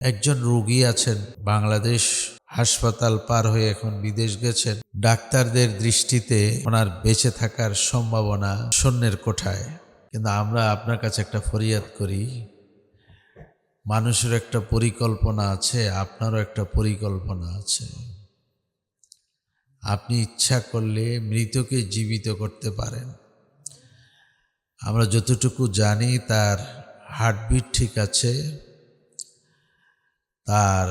একজন রোগী আছেন, বাংলাদেশ হাসপাতাল পার হয়ে এখন বিদেশ গেছেন। ডাক্তারদের দৃষ্টিতে ওনার বেঁচে থাকার সম্ভাবনা শূন্যের কোঠায়। কিন্তু আমরা আপনার কাছে একটা ফরিয়াদ করি, মানুষের একটা পরিকল্পনা আছে, আপনারও একটা পরিকল্পনা আছে। আপনি ইচ্ছা করলে মৃতকে জীবিত করতে পারেন। আমরা যতটুকু জানি তার হার্টবিট ঠিক আছে, তার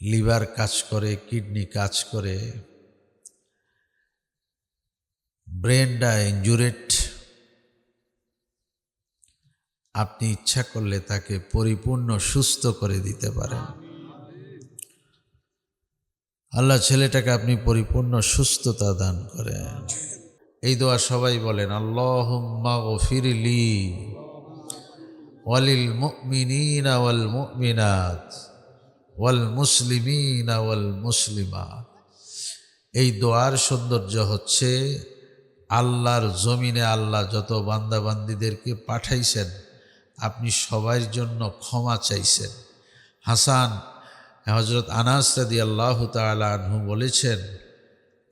লিভার কাজ করে, কিডনি কাজ করে, ব্রেনটা ইনজুরেড। আপনি ইচ্ছা করলে তাকে পরিপূর্ণ সুস্থ করে দিতে পারেন। আল্লাহ ছেলেটাকে আপনি পরিপূর্ণ সুস্থতা দান করেন। এই দোয়া সবাই বলেন, আল্লাহুম্মা গফিরলি ওয়ালিল মুমিনিনা ওয়াল মুমিনাত ওয়াল মুসলিমিনা ওয়াল মুসলিমাত। এই দোয়ার সৌন্দর্য হচ্ছে, আল্লাহর জমিনে আল্লাহ যত বান্দাবান্দিদেরকে পাঠাইছেন, আপনি সবার জন্য ক্ষমা চাইছেন। হাসান হযরত আনাস রাদিয়াল্লাহু তাআলা আনহু বলেছেন,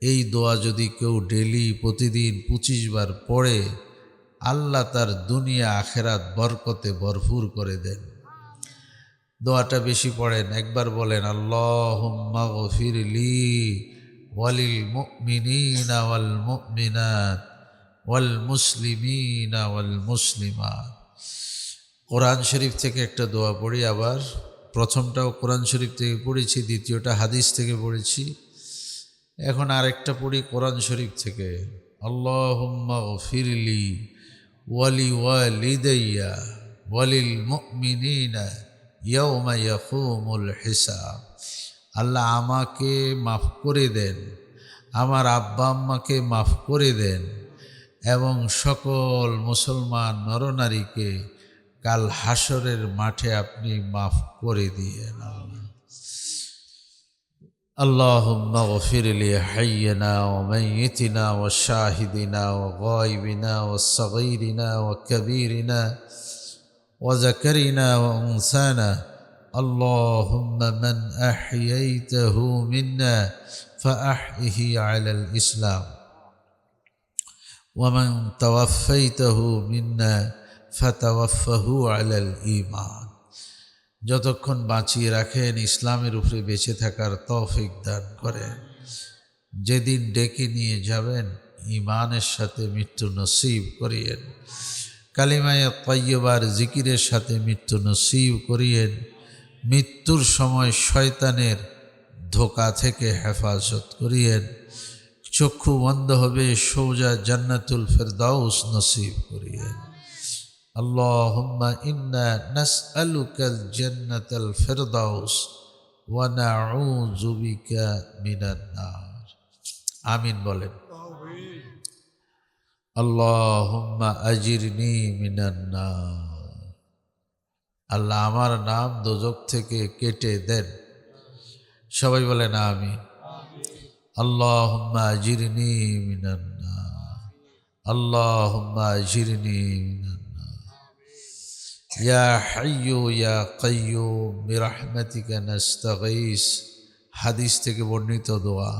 এই দোয়া যদি কেউ ডেলি প্রতিদিন 25 বার পড়ে, আল্লাহ তার দুনিয়া আখেরাত বরকতে ভরপুর করে দেন। দোয়াটা বেশি পড়েন, একবার বলেন, আল্লাহুম্মা গফিরলি ওয়ালিল মুমিনিনা ওয়াল মুমিনাত ওয়াল মুসলিমিনা ওয়াল মুসলিমাত। কোরআন শরীফ থেকে একটা দোয়া পড়ি। আবার প্রথমটাও কোরআন শরীফ থেকে পড়েছি, দ্বিতীয়টা হাদিস থেকে পড়েছি, এখন আরেকটা পড়ি কোরআন শরীফ থেকে। আল্লাহুম্মা গফিরলি ওয়ালি ওয়ালিদাইয়া ওয়ালিল মুমিনিনা ইয়াউমা ইয়াকুমুল হিসাব। আল্লাহ আমাকে মাফ করে দেন, আমার আব্বা আম্মাকে মাফ করে দেন, এবং সকল মুসলমান নরনারীকে কাল হাসরের মাঠে আপনি মাফ করে দিয়েন। আল্লাহুম্মা গফিরলি হাইয়িনা ওয়া মাইয়িতিনা ওয়া শাহিদিনা ওয়া গায়িবিনা ওয়া সাগীরিনা ওয়া কাবীরিনা ওয়া যাকারিনা ওয়া উনসানা। আল্লাহুম্মা মান আহইয়াইতাহু মিন্না ফাআহইহি আলাল ইসলাম ওয়া মান তাওয়াফাইতাহু মিন্না ফাতাওয়াফাহু আলাল ঈমান। যতক্ষণ বাঁচিয়ে রাখেন ইসলামের উপরে বেঁচে থাকার তৌফিক দান করেন। যেদিন ডেকে নিয়ে যাবেন ঈমানের সাথে মৃত্যু নসিব করিয়েন, কালিমায়ে তাইয়্যিবার জিকিরের সাথে মৃত্যু নসিব করিয়েন। মৃত্যুর সময় শয়তানের ধোঁকা থেকে হেফাজত করিয়েন। চক্ষু বন্ধ হবে, সোজা জান্নাতুল ফেরদাউস নসিব করিয়েন। আল্লাহুম্মা ইন্না নাসআলুকাল জান্নাতাল ফিরদাউস ওয়া নাউযু বিকা মিনান নার। আমিন বলেন। আল্লাহুম্মা আজিরনি মিনান নার। আল্লাহ আমার নাম দোজখ থেকে কেটে দেন। সবাই বলেন আমিন। আল্লাহুম্মা আজিরনি মিনান নার। আল্লাহুম্মা আজিরনি মিনান। ইয়া হাইয়্যু ইয়া কাইয়্যুম বিরহমাতিকা নাস্তাগীস। হাদিস থেকে বর্ণিত দোয়া।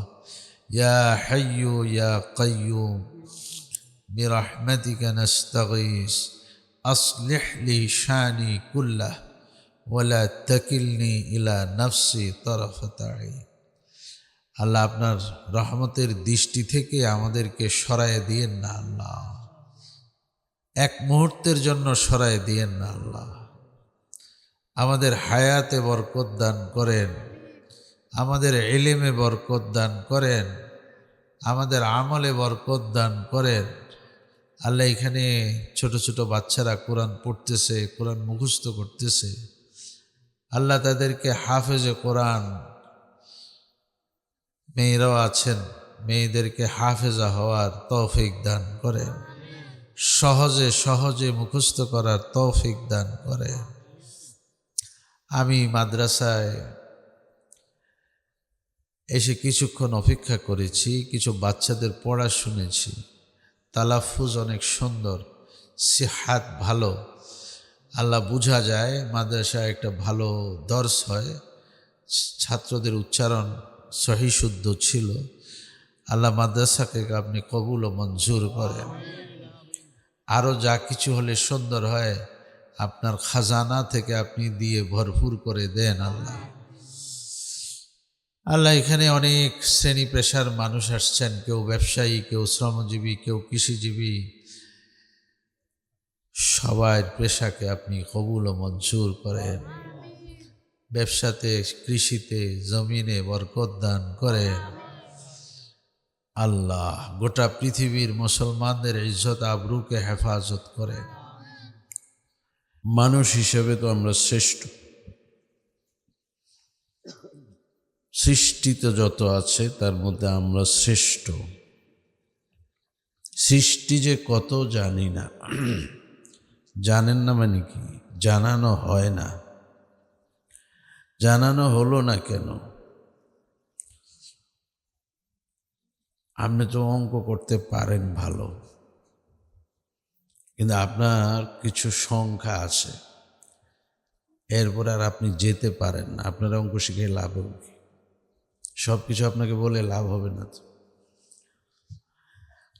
ইয়া হাইয়্যু ইয়া কাইয়্যুম বিরহমাতিকা নাস্তাগীস আসলিহ লি শানি কুল্লাহ ওয়া লা তাকিলনি ইলা নাফসি তারাফাতা আইন। আল্লাহ আপনার রহমতের দৃষ্টি থেকে আমাদেরকে সরায় দিয়েন না আল্লাহ, এক মুহূর্তের জন্য সরায় দিয়েন না আল্লাহ। আমাদের হায়াতে বরকত দান করেন, আমাদের ইলমে বরকত দান করেন, আমাদের আমলে বরকত দান করেন। আল্লাহ এখানে ছোট ছোট বাচ্চারা কোরআন পড়তেছে, কোরআন মুখস্থ করতেছে, আল্লাহ তাদেরকে হাফেজে কোরআন, মেয়েরাও আছেন, মেয়েদেরকে হাফেজা হওয়ার তৌফিক দান করেন, সহজে সহজে মুখস্থ করার তৌফিক দান করে। আমি মাদ্রাসায় এসে কিছুক্ষণ অপেক্ষা করেছি, কিছু বাচ্চাদের পড়া শুনেছি, তালাফুজ অনেক সুন্দর, সিহাত ভালো। আল্লাহ বোঝা যায় মাদ্রাসায় একটা ভালো দর্স হয়, ছাত্রদের উচ্চারণ সহি শুদ্ধ ছিল। আল্লাহ মাদ্রাসাকে আপনি কবুল ও মঞ্জুর করেন। আরও যা কিছু হলে সুন্দর হয় আপনার খাজানা থেকে আপনি দিয়ে ভরপুর করে দেন আল্লাহ। আল্লাহ এখানে অনেক শ্রেণী পেশার মানুষ আসছেন, কেউ ব্যবসায়ী, কেউ শ্রমজীবী, কেউ কৃষিজীবী। সবার পেশাকে আপনি কবুল ও মঞ্জুর করেন। ব্যবসাতে, কৃষিতে, জমিনে বরকত দান করেন আল্লাহ। গোটা পৃথিবীর মুসলমানদের ইজ্জত আবরুকে হেফাজত করেন। মানুষ হিসেবে তো আমরা শ্রেষ্ঠ, সৃষ্টিতে যত আছে তার মধ্যে আমরা শ্রেষ্ঠ। সৃষ্টি যে কত জানি না। জানেন না মানে কি? জানানো হয় না। জানানো হলো না কেন? আপনি তো অঙ্ক করতে পারেন ভালো, কিন্তু আপনার কিছু সংখ্যা আছে, এরপর আর আপনি যেতে পারেন না। আপনার অঙ্ক শিখে লাভ হবে কি? সব কিছু আপনাকে বলে লাভ হবে না তো।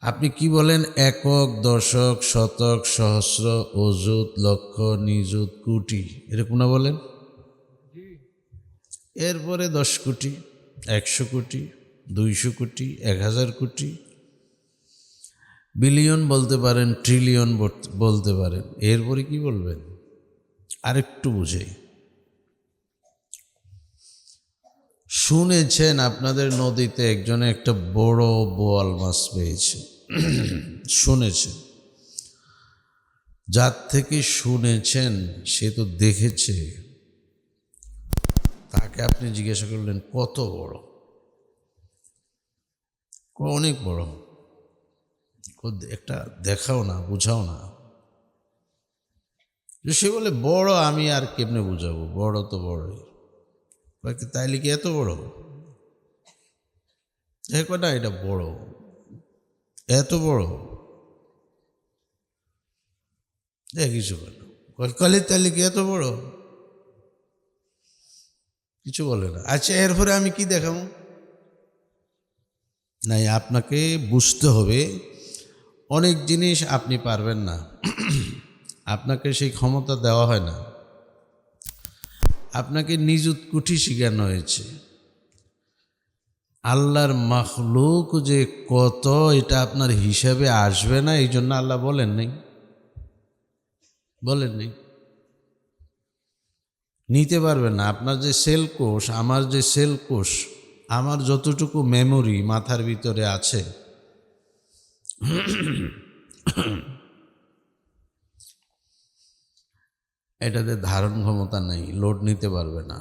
আপনি কি বলেন? একক, দশক, শতক, সহস্র, অযুত, লক্ষ, নিযুত, কোটি, এরকম না বলেন? এরপরে 10 কোটি, 100 কোটি, 200 কোটি, 1000 কোটি, বিলিয়ন বলতে পারেন, ট্রিলিয়ন বলতে পারেন। এরপরে কি বলবেন? আরেকটু বুঝে শুনেছেন আপনাদের নদীতে একজনে একটা বড় বোয়াল মাছ পেয়েছে। শুনেছেন, যার থেকে শুনেছেন সে তো দেখেছে। তাকে আপনি জিজ্ঞাসা করলেন কত বড়? অনেক বড়। একটা দেখাও না, বুঝাও না। সে বলে বড়, আমি আর কেমনে বুঝাবো? বড় তো বড়ই। তাইলে কি এত বড়? দেখো না, এটা বড়, এত বড়। কিছু বলে কলে, তাইলে কি এত বড়? কিছু বলে না। আচ্ছা, এরপরে আমি কি দেখাবো? নাই, আপনাকে বুঝতে হবে অনেক জিনিস আপনি পারবেন না। আপনাকে সেই ক্ষমতা দেওয়া হয় না। আপনাকে নিযুত কোটি শিখানো হয়েছে। আল্লাহর মাখলুক যে কত, এটা আপনার হিসাবে আসবে না, এই জন্য আল্লাহ বলেন নাই। নিতে পারবেন না। আপনার যে সেল কোষ, আমার যে সেল কোষ, আমার যতটুকু মেমোরি মাথার ভিতরে আছে, এটাতে ধারণ ক্ষমতা নেই, লোড নিতে পারবে না।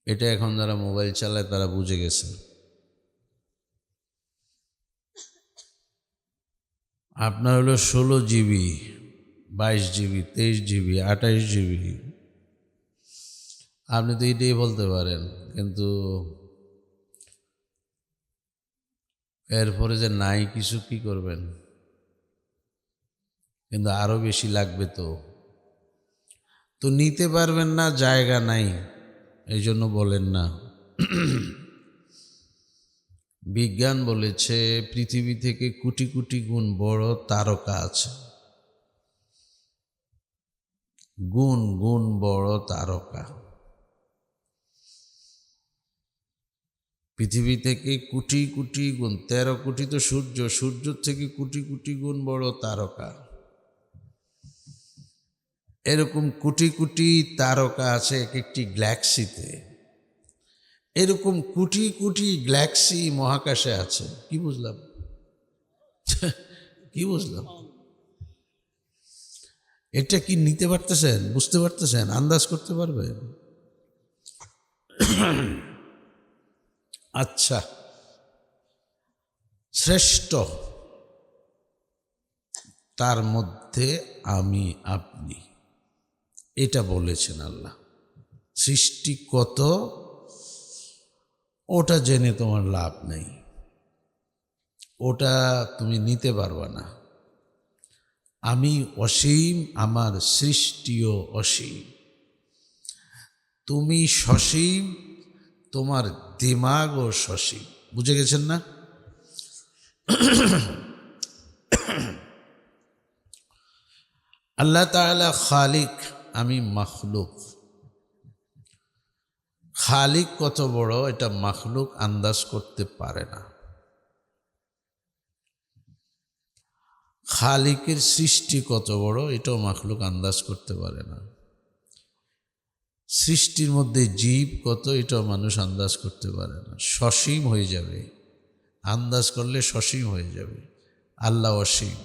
এটা এখন যারা মোবাইল চালায় তারা বুঝে গেছে। আপনার হলো 16 জিবি, 22 জিবি, 23 জিবি, 28 জিবি। আপনি তো এটাই বলতে পারেন, কিন্তু এরপরে যে নাই কিছু, কি করবেন? কিন্তু আরো বেশি লাগবে তো নিতে পারবেন না, জায়গা নাই, এই জন্য বলেন না। বিজ্ঞান বলেছে পৃথিবী থেকে কোটি কোটি গুণ বড় তারকা আছে। গুণ গুণ বড় তারকা। পৃথিবী থেকে কোটি কোটি গুণ, 13 কোটি তো সূর্য, সূর্য থেকে কোটি কোটি গুণ বড় তারকা। এরকম কোটি কোটি তারকা আছে এক একটি গ্যালাক্সিতে। এরকম কোটি কোটি গ্যালাক্সি মহাকাশে আছে। কি বুঝলাম? কি বুঝলাম? এটা কি নিতে পারতেছেন? বুঝতে পারতেছেন? আন্দাজ করতে পারবেন? আচ্ছা, শ্রেষ্ঠ তার মধ্যে আমি আপনি, এটা বলেছেন আল্লাহ। সৃষ্টি কত ওটা জেনে তোমার লাভ নেই। ওটা তুমি নিতে পারবা না। আমি অসীম, আমার সৃষ্টিও অসীম। তুমি সসীম, তোমার দিমাগও সসীম। বুঝে গেছেন না? আল্লাহ তাআলা খালিক, আমি মাখলুক। খালিক কত বড় এটা মাখলুক আন্দাজ করতে পারে না। খালিকের সৃষ্টি কত বড় এটাও মাখলুক আন্দাজ করতে পারে না। সৃষ্টির মধ্যে জীব কত এটাও মানুষ আন্দাজ করতে পারে না। সসীম হয়ে যাবে, আন্দাজ করলে সসীম হয়ে যাবে। আল্লাহ অসীম।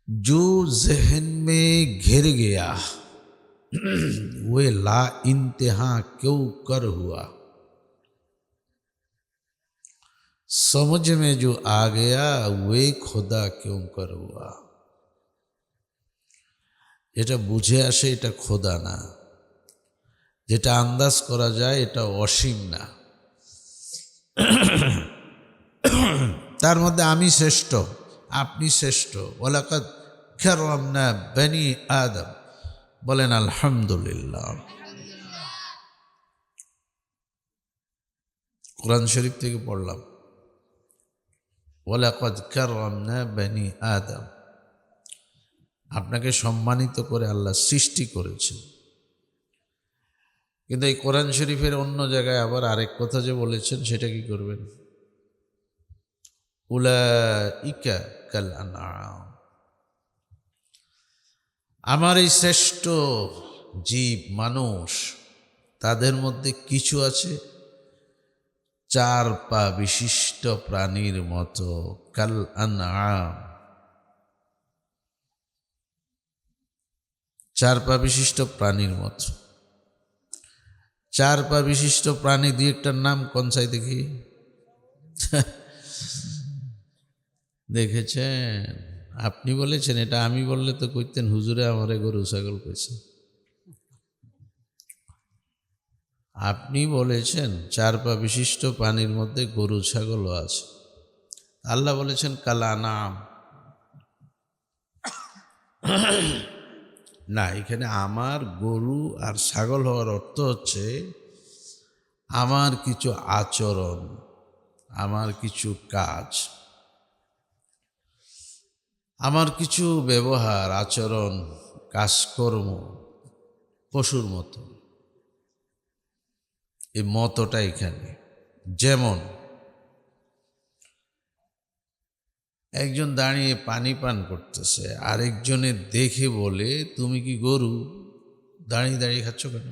जो जहन में घिर गया वे ला इंतहा क्यों कर हुआ, समझ में जो आ गया वे खुदा क्यों कर हुआ। যেটা বুঝে আসে এটা খোদা না, যেটা আন্দাজ করা যায় এটা অসীম না। তার মধ্যে আমি শ্রেষ্ঠ, আপনি শ্রেষ্ঠ। ওয়ালাকাদ কাররামনা বনি আদম, বলেন আলহামদুলিল্লাহ। কোরআন শরীফ থেকে পড়লাম, ওয়ালাকাদ কাররামনা বনি আদম। আপনাকে সম্মানিত করে আল্লাহ সৃষ্টি করেছেন। কিন্তু এই কোরআন শরীফের অন্য জায়গায় আবার আরেক কথা যে বলেছেন সেটা কি করবেন? উলাইকা কাল আনআম, আমার এই শ্রেষ্ঠ জীব মানুষ, তাদের মধ্যে কিছু আছে চার পা বিশিষ্ট প্রাণীর মতো। কাল আনআম, চার পা বিশিষ্ট প্রাণীর মতো। চার পা বিশিষ্ট প্রাণী দুই একটার নাম কোন চাই দেখি? দেখেছেন? আপনি বলেছেন, এটা আমি বললে তো কইতেন হুজুরে আমারে গরু ছাগল কইছে। আপনি বলেছেন চার পা বিশিষ্ট প্রাণীর মধ্যে গরু ছাগলও আছে। আল্লাহ বলেছেন কালা নাম না। এখানে আমার গরু আর ছাগল হওয়ার অর্থ হচ্ছে আমার কিছু আচরণ, আমার কিছু কাজ, আমার কিছু ব্যবহার, আচরণ, কাজকর্ম পশুর মতো। এই মতটা এখানে। যেমন একজন দাঁড়িয়ে পানি পান করতেছে, আরেকজনে দেখে বলে তুমি কি গরু, দাঁড়িয়ে দাঁড়িয়ে খাচ্ছ কেন?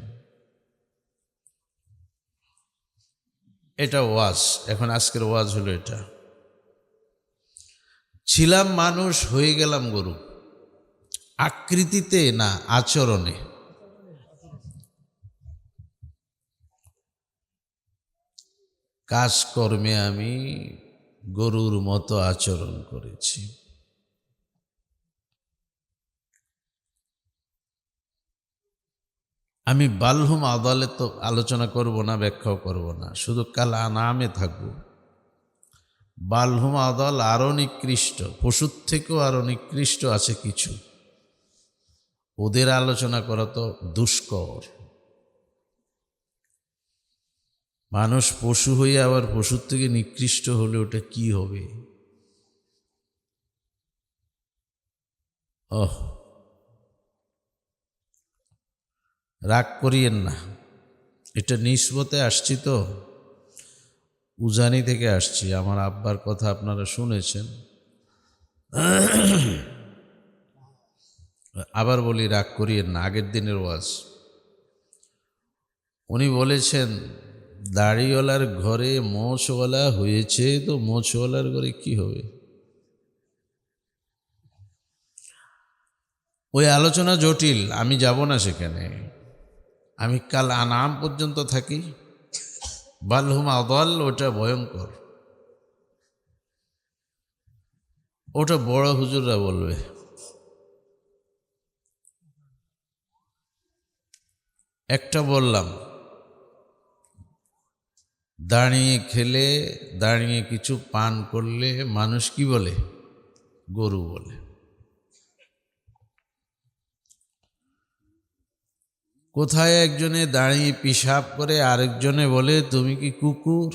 এটা ওয়াজ। এখন আজকের ওয়াজ হলো এটা। ছিলাম মানুষ, হয়ে গেলাম গরু। আকৃতিতে না, আচরণে। কাজকর্মে আমি গরুর মতো আচরণ করেছি। আমি বালহুম আদালে তো আলোচনা করব না, ব্যাখ্যাও করব না, শুধু কাল আনামে থাকবো। বালহুম আদাল আরও নিকৃষ্ট, পশুর থেকেও আরও নিকৃষ্ট আছে কিছু। ওদের আলোচনা করা তো দুষ্কর। মানুষ পশু হয়ে আবার পশুর থেকে নিকৃষ্ট হলে ওটা কি হবে? রাগ করিয়েন না, এটা নিসবতে আসছি তো, উজানি থেকে আসছি। আমার আব্বার কথা আপনারা শুনেছেন। আবার বলি, রাগ করিয়েন না, আগের দিনের ওয়াজ। উনি বলেছেন দাড়িওয়ালার ঘরে মোছওয়ালা হয়েছে, তো মোছওয়ালার ঘরে কি হবে? ওই আলোচনা জটিল, আমি যাব না সেখানে। আমি কাল আনাম পর্যন্ত থাকি। বালহুম আদাল ওটা ভয়ঙ্কর, ওটা বড় হুজুররা বলবে। একটা বললাম, দাঁড়িয়ে খেলে, দাঁড়িয়ে কিছু পান করলে মানুষ কি বলে? গরু বলে। কোথায় একজনে দাঁড়িয়ে পেশাব করে, আরেকজনে বলে তুমি কি কুকুর?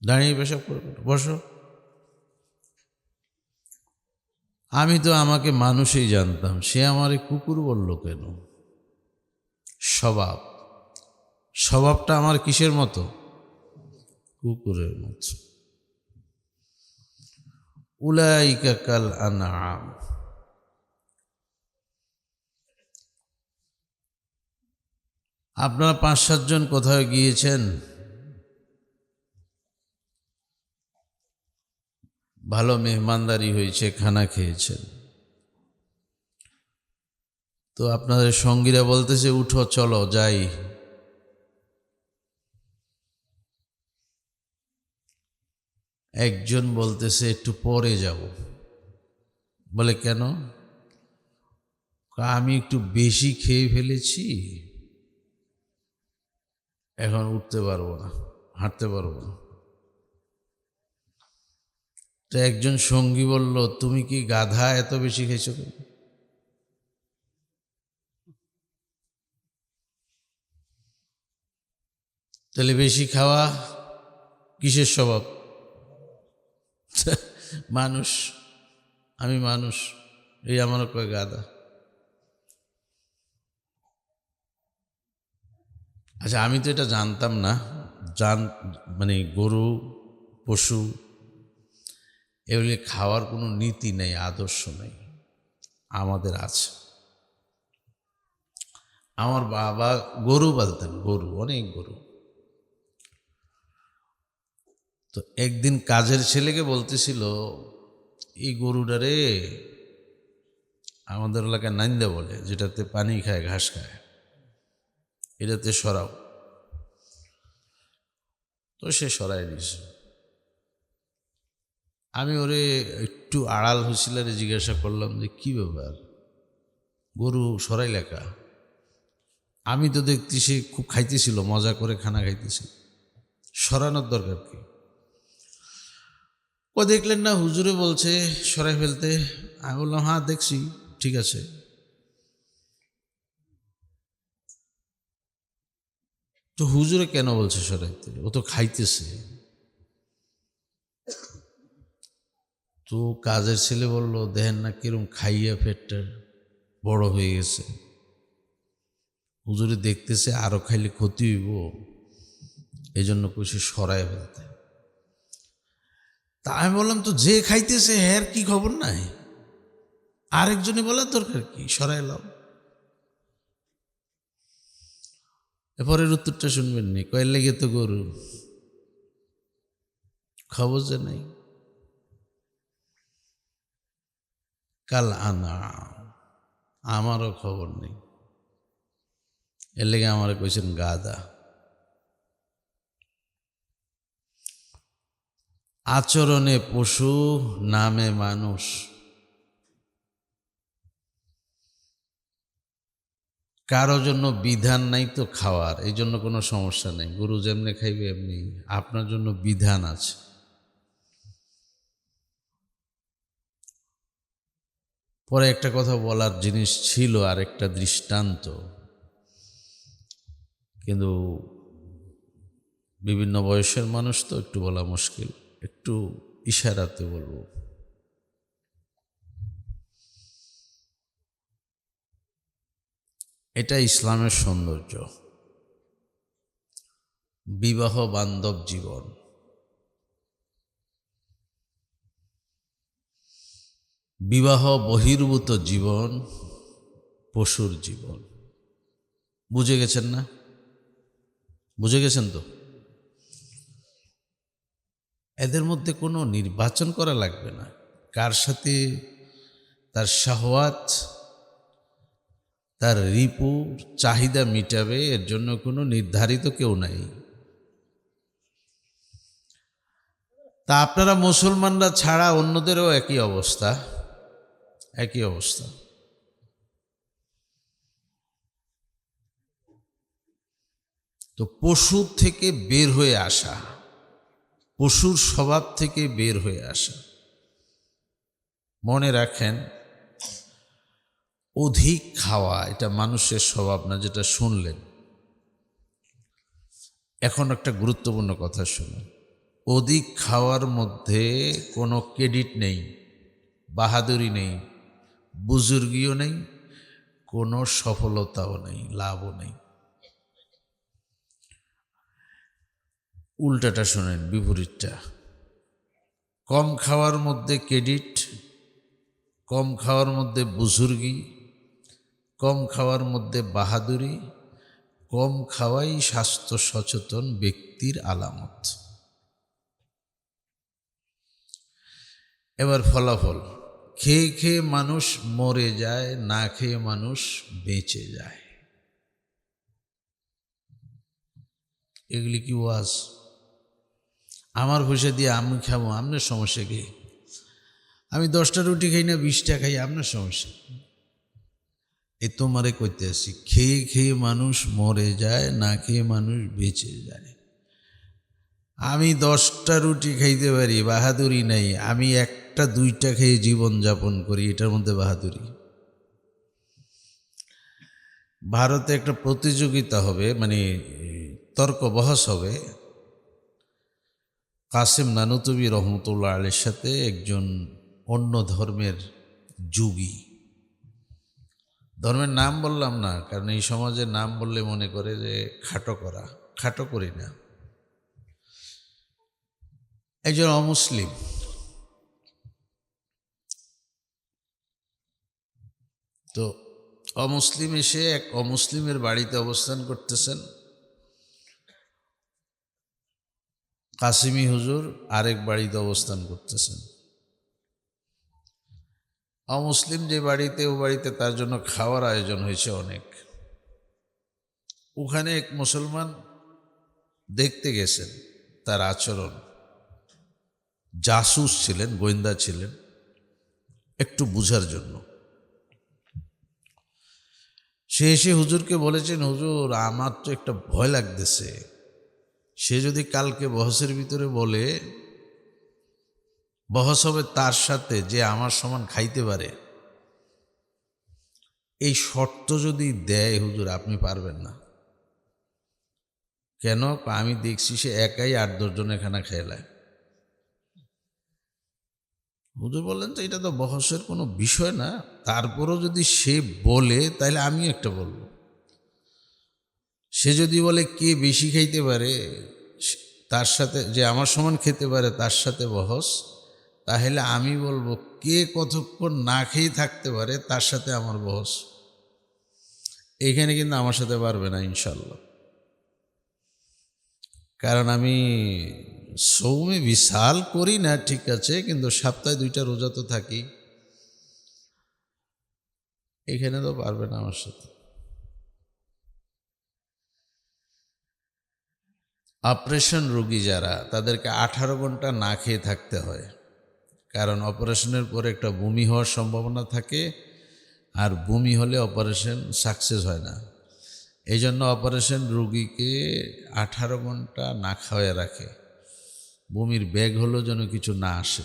দাঁড়িয়ে পেশাব করে বসো। আমি তো আমাকে মানুষই জানতাম, সে আমারে কুকুর বলল কেন? স্বভাবটা আমার কিসের মতো? কুকুরের মতো। উলাইকা কাল আনআম। আপনারা 5-7 জন কোথাও গিয়েছেন, ভালো মেহমানদারি হয়েছে, খানা খেয়েছেন, তো আপনাদের সঙ্গীরা বলতেছে উঠো চলো যাই। একজন বলতেছে একটু পরে যাব। বলে কেন? আমি একটু বেশি খেয়ে ফেলেছি, এখন উঠতে পারবো না, হাঁটতে পারবো না। তো একজন সঙ্গী বলল তুমি কি গাধা, এত বেশি খেয়েছো কেন? তাহলে বেশি খাওয়া কিসের স্বভাব? মানুষ, আমি মানুষ, এই আমারও কয় গাধা। আচ্ছা, আমি তো এটা জানতাম না, মানে গরু পশু এগুলি খাওয়ার কোনো নীতি নেই, আদর্শ নেই, আমাদের আছে। আমার বাবা গরু পালতেন, গরু, অনেক গরু। তো একদিন কাজের ছেলেকে বলতেছিল এই গরুটারে আমাদের এলাকায় নাইন্দা বলে, যেটাতে পানি খায়, ঘাস খায়, এটাতে সরাও। তো সে সরাই দিয়েছে। আমি ওরে একটু আড়াল হুঁশিয়ারে জিজ্ঞাসা করলাম যে কি ব্যাপার, গরু সরাই লেখা? আমি তো দেখছি সে খুব খাইতেছিল, মজা করে খানা খাইতেছিল, সরানোর দরকার কি? ও দেখলেন না হুজুরে বলছে সরাই ফেলতে। আমি বললাম হ্যাঁ দেখছি, ঠিক আছে। তো হুজুরে কেন বলছে সরাইতে? ও তো খাইতেছে। তো কাজের ছেলে বলল দেখেন না কিরম খাইয়া পেটটা বড় হয়ে গেছে, হুজুরে দেখতেছে আরো খাইলে ক্ষতি হইব, এই জন্য কইছে সরাই ফেলতে। তা আমি বললাম তো যে খাইতেছে হ্যার কি খবর নাই, আরেকজনে বলার দরকার কি, সরাইলাম। এরপরের উত্তরটা শুনবেন নি, কয়ের লেগে তো গরু, খবর যে নাই। কাল আনা, আমারও খবর নেই, এর লেগে আমার কইছেন গাদা। আচরণে পশু, নামে মানুষ। কারো জন্য বিধান নাই তো খাওয়ার, এই জন্য কোনো সমস্যা নেই, গরু যেমনি খাইবে এমনি। আপনার জন্য বিধান আছে। পরে একটা কথা বলার জিনিস ছিল, আর একটা দৃষ্টান্ত, কিন্তু বিভিন্ন বয়সের মানুষ তো একটু বলা মুশকিল, একটু ইশারাতে বলবো। এটা ইসলামের সৌন্দর্য, বিবাহ বান্ধব জীবন। বিবাহ বহির্ভূত জীবন পশুর জীবন। বুঝে গেছেন না? বুঝে গেছেন তো? এদের মধ্যে কোনো নির্বাচন করা লাগবে না, কার সাথে তার শাহওয়াত, তার রিপু চাহিদা মিটাবে, এর জন্য কোনো নির্ধারিত কেউ নাই। তা আপনারা মুসলমানরা ছাড়া অন্যদেরও একই অবস্থা, একই অবস্থা। তো পশু থেকে বের হয়ে আসা, পশুর স্বভাব থেকে বের হয়ে আসা। মনে রাখেন, অধিক খাওয়া এটা মানুষের স্বভাব না, যেটা শুনলেন। এখন একটা গুরুত্বপূর্ণ কথা শুনুন। অধিক খাওয়ার মধ্যে কোনো ক্রেডিট নেই, বাহাদুরি নেই, বুজুর্গিও নেই, কোনো সফলতাও নেই, লাভও নেই। উল্টাটা শোনেন, বিপরীতটা। কম খাওয়ার মধ্যে ক্রেডিট, কম খাওয়ার মধ্যে বুজুর্গি, কম খাওয়ার মধ্যে বাহাদুরি, কম খাওয়াই স্বাস্থ্য সচেতন ব্যক্তির আলামত। এবার ফলাফল, খেয়ে খেয়ে মানুষ মরে যায়, না খেয়ে মানুষ বেঁচে যায়। এগুলি কি ওয়াজ? আমার পয়সা দিয়ে আমি খাবো, আপনার সমস্যা কি? আমি 10টা রুটি খাই না 20টা খাই, আপনার সমস্যা? এ তোমারে কইতে আসি, খেয়ে খেয়ে মানুষ মরে যায়, না খেয়ে মানুষ বেঁচে যায়। আমি 10টা রুটি খাইতে পারি, বাহাদুরি নাই। আমি 1টা 2টা খেয়ে জীবন যাপন করি, এটার মধ্যে বাহাদুরি? ভারতে একটা প্রতিযোগিতা হবে, মানে তর্ক বহস হবে। কাসেম নানুতুবি রহমতুল্লাহ আলীর সাথে একজন অন্য ধর্মের যোগী। ধর্মের নাম বললাম না, কারণ এই সমাজের নাম বললে মনে করে যে খাটো করা। খাটো করি না। একজন অমুসলিম, তো অমুসলিম এসে এক অমুসলিমের বাড়িতে অবস্থান করতেছেন। কাসিমি হুজুর আরেক বাড়িতে অবস্থান করতেছেন। অমুসলিম যে বাড়িতে, ও বাড়িতে তার জন্য খাওয়ার আয়োজন হয়েছে অনেক। ওখানে এক মুসলমান দেখতে গেছেন তার আচরণ। জাসুস ছিলেন, গোয়েন্দা ছিলেন, একটু বুঝার জন্য। সে এসে হুজুরকে বলেছেন, হুজুর আমার তো একটা ভয় লাগতেছে। সে যদি কালকে বহসের ভিতরে বলে বহস হবে তার সাথে যে আমার সমান খাইতে পারে, এই শর্ত যদি দেয়, হুজুর আপনি পারবেন না। কেন? আমি দেখছি সে একাই 8-10 জনের খানা খেলায়। হুজুর বললেন, তো এটা তো বহসের কোনো বিষয় না, তারপরও যদি সে বলে তাহলে আমি একটা বলবো। সে যদি বলে কে বেশি খাইতে পারে, তার সাথে যে আমার সমান খেতে পারে তার সাথে বহস, তাহলে আমি বলবো কে কতক্ষণ না খেয়ে থাকতে পারে তার সাথে আমার বহস। এইখানে কিন্তু আমার সাথে পারবে না ইনশাল্লাহ। কারণ আমি সৌমে বিশাল করি না, ঠিক আছে, কিন্তু সপ্তাহে 2টা রোজা তো থাকি। এখানে তো পারবে না আমার সাথে। অপারেশন রোগী যারা, তাদেরকে 18 ঘন্টা না খেয়ে থাকতে হয়। কারণ অপারেশনের পরে একটা বমি হওয়ার সম্ভাবনা থাকে, আর বমি হলে অপারেশন সাকসেস হয় না। এই জন্য অপারেশন রোগীকে 18 ঘন্টা না খাওয়ায় রাখে। বমির ব্যাগ হলেও যেন কিছু না আসে।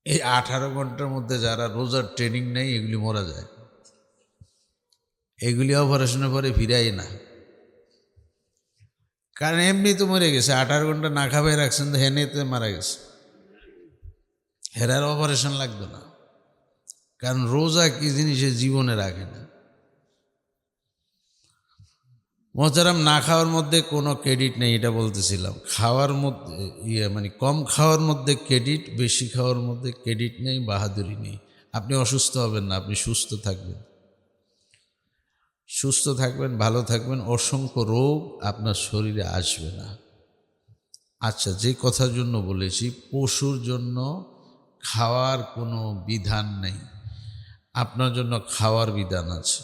এই 18 ঘন্টার মধ্যে যারা রোজার ট্রেনিং নেয়, এগুলি মরা যায়। এগুলি অপারেশনের পরে ফিরাই না। কারণ এমনি তো মরে গেছে, 18 ঘন্টা না খাওয়াই রাখছেন, তো হেনেতে মারা গেছে। হেরার অপারেশন লাগবে না, কারণ রোজা কি জিনিসে জীবনে রাখে না। মোহতারাম, না খাওয়ার মধ্যে কোনো ক্রেডিট নেই, এটা বলতেছিলাম। খাওয়ার মধ্যে মানে কম খাওয়ার মধ্যে ক্রেডিট, বেশি খাওয়ার মধ্যে ক্রেডিট নেই, বাহাদুরি নেই। আপনি অসুস্থ হবেন না, আপনি সুস্থ থাকবেন। সুস্থ থাকবেন, ভালো থাকবেন, অসংখ্য রোগ আপনার শরীরে আসবে না। আচ্ছা, যে কথার জন্য বলেছি, পশুর জন্য খাওয়ার কোনো বিধান নেই, আপনার জন্য খাওয়ার বিধান আছে।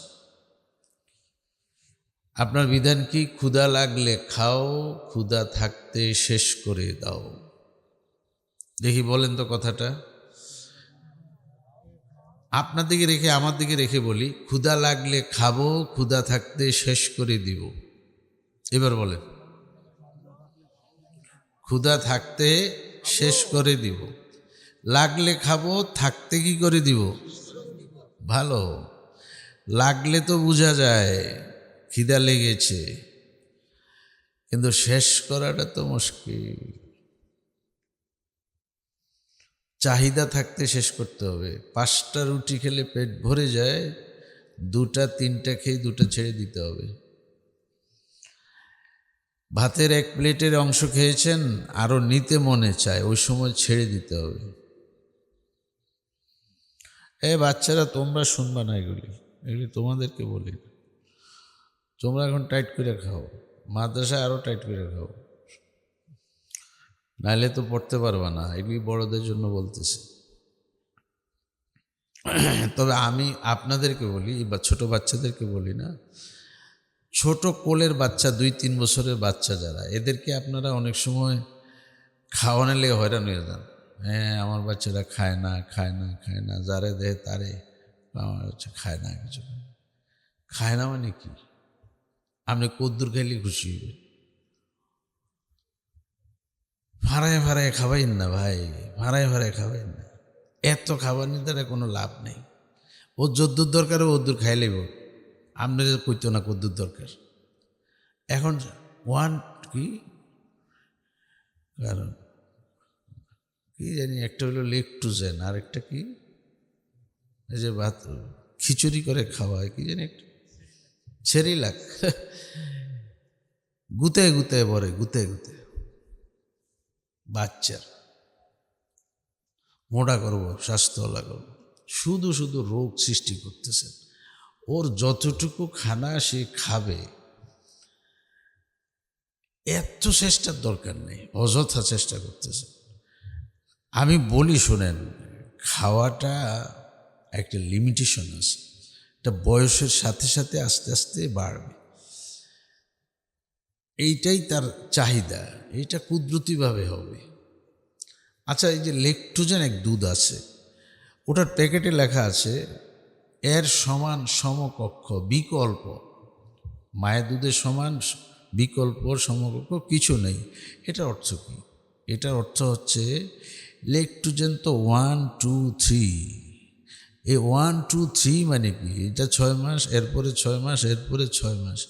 আপনার বিধান কি? ক্ষুধা লাগলে খাও, ক্ষুধা থাকতে শেষ করে দাও। দেখি বলেন তো কথাটা। আপনার দিকে রেখে আমার দিকে রেখে বলি, ক্ষুধা লাগলে খাবো, ক্ষুধা থাকতে শেষ করে দিব। এবার বলেন, ক্ষুধা থাকতে শেষ করে দিব, লাগলে খাবো, থাকতে কি করে দিব? ভালো, লাগলে তো বোঝা যায় খিদা লেগেছে, কিন্তু শেষ করাটা তো মুশকিল। চাহিদা থাকতে শেষ করতে হবে। 5টা রুটি খেলে পেট ভরে যায়, 2টা 3টা খেয়ে 2টা ছেড়ে দিতে হবে। ভাতের 1 প্লেটের অংশ খেয়েছেন, আরো নিতে মনে চায়, ওই সময় ছেড়ে দিতে হবে। বাচ্চারা তোমরা শুনবা না, এগুলি তোমাদেরকে বলি। তোমরা এখন টাইট করে খাও, মাদ্রাসায় আরো টাইট করে খাও, নাইলে তো পড়তে পারবা না। এগুলি বড়দের জন্য বলতেছি। তবে আমি আপনাদেরকে বলি, বা ছোট বাচ্চাদেরকে বলি না, ছোট কোলের বাচ্চা, 2-3 বছরের বাচ্চা যারা, এদেরকে আপনারা অনেক সময় খাওয়ানো লেগে হয়রান হয়ে যান। আমার বাচ্চারা খায় না, খায় না, খায় না, যারে দেয় তারে, আমার বাচ্চা খায় না, কিছু খায় না। মানে কি? আপনি কদ্দুর খাইলে খুশি হইবে, ভাড়ায় ভাড়ায় খাবাইন না ভাই, ভাড়ায় ভাড়ায় খাবাইন না। এত খাবার নিতে কোনো লাভ নেই। ও যদ্দুর দরকার ও ওদ্দুর খাই লইব, আপনার কইতো না কদ্দুর দরকার। এখন কি কারণ কি জানি, একটা হলো লেকটুজেন, আর একটা কি, এই যে ভাত খিচুড়ি করে খাওয়ায়, কি জানি একটা সেরিলাক, গুতে গুতে পরে, গুতে গুতে বাচ্চার মোটা করবো, স্বাস্থ্যওয়ালা করবো, শুধু শুধু রোগ সৃষ্টি করতেছেন। ওর যতটুকু খানা সে খাবে, এত চেষ্টার দরকার নেই, অযথা চেষ্টা করতেছে। আমি বলি শোনেন, খাওয়াটা একটা লিমিটেশন আছে, এটা বয়সের সাথে সাথে আস্তে আস্তে বাড়বে। এইটাই তার চাহিদা, এইটা কুদরতিভাবে হবে। আচ্ছা, এই যে লেকটুজেন এক দুধ আছে, ওটার প্যাকেটে লেখা আছে এর সমান সমকক্ষ বিকল্প, মায়ের দুধের সমান বিকল্প সমকক্ষ কিছু নেই। এটার অর্থ কি? এটার অর্থ হচ্ছে লেকটুজেন তো 1, 2, 3, এই 1, 2, 3 মানে কি? এটা 6 মাস, এরপরে 6 মাস, এরপরে 6 মাস,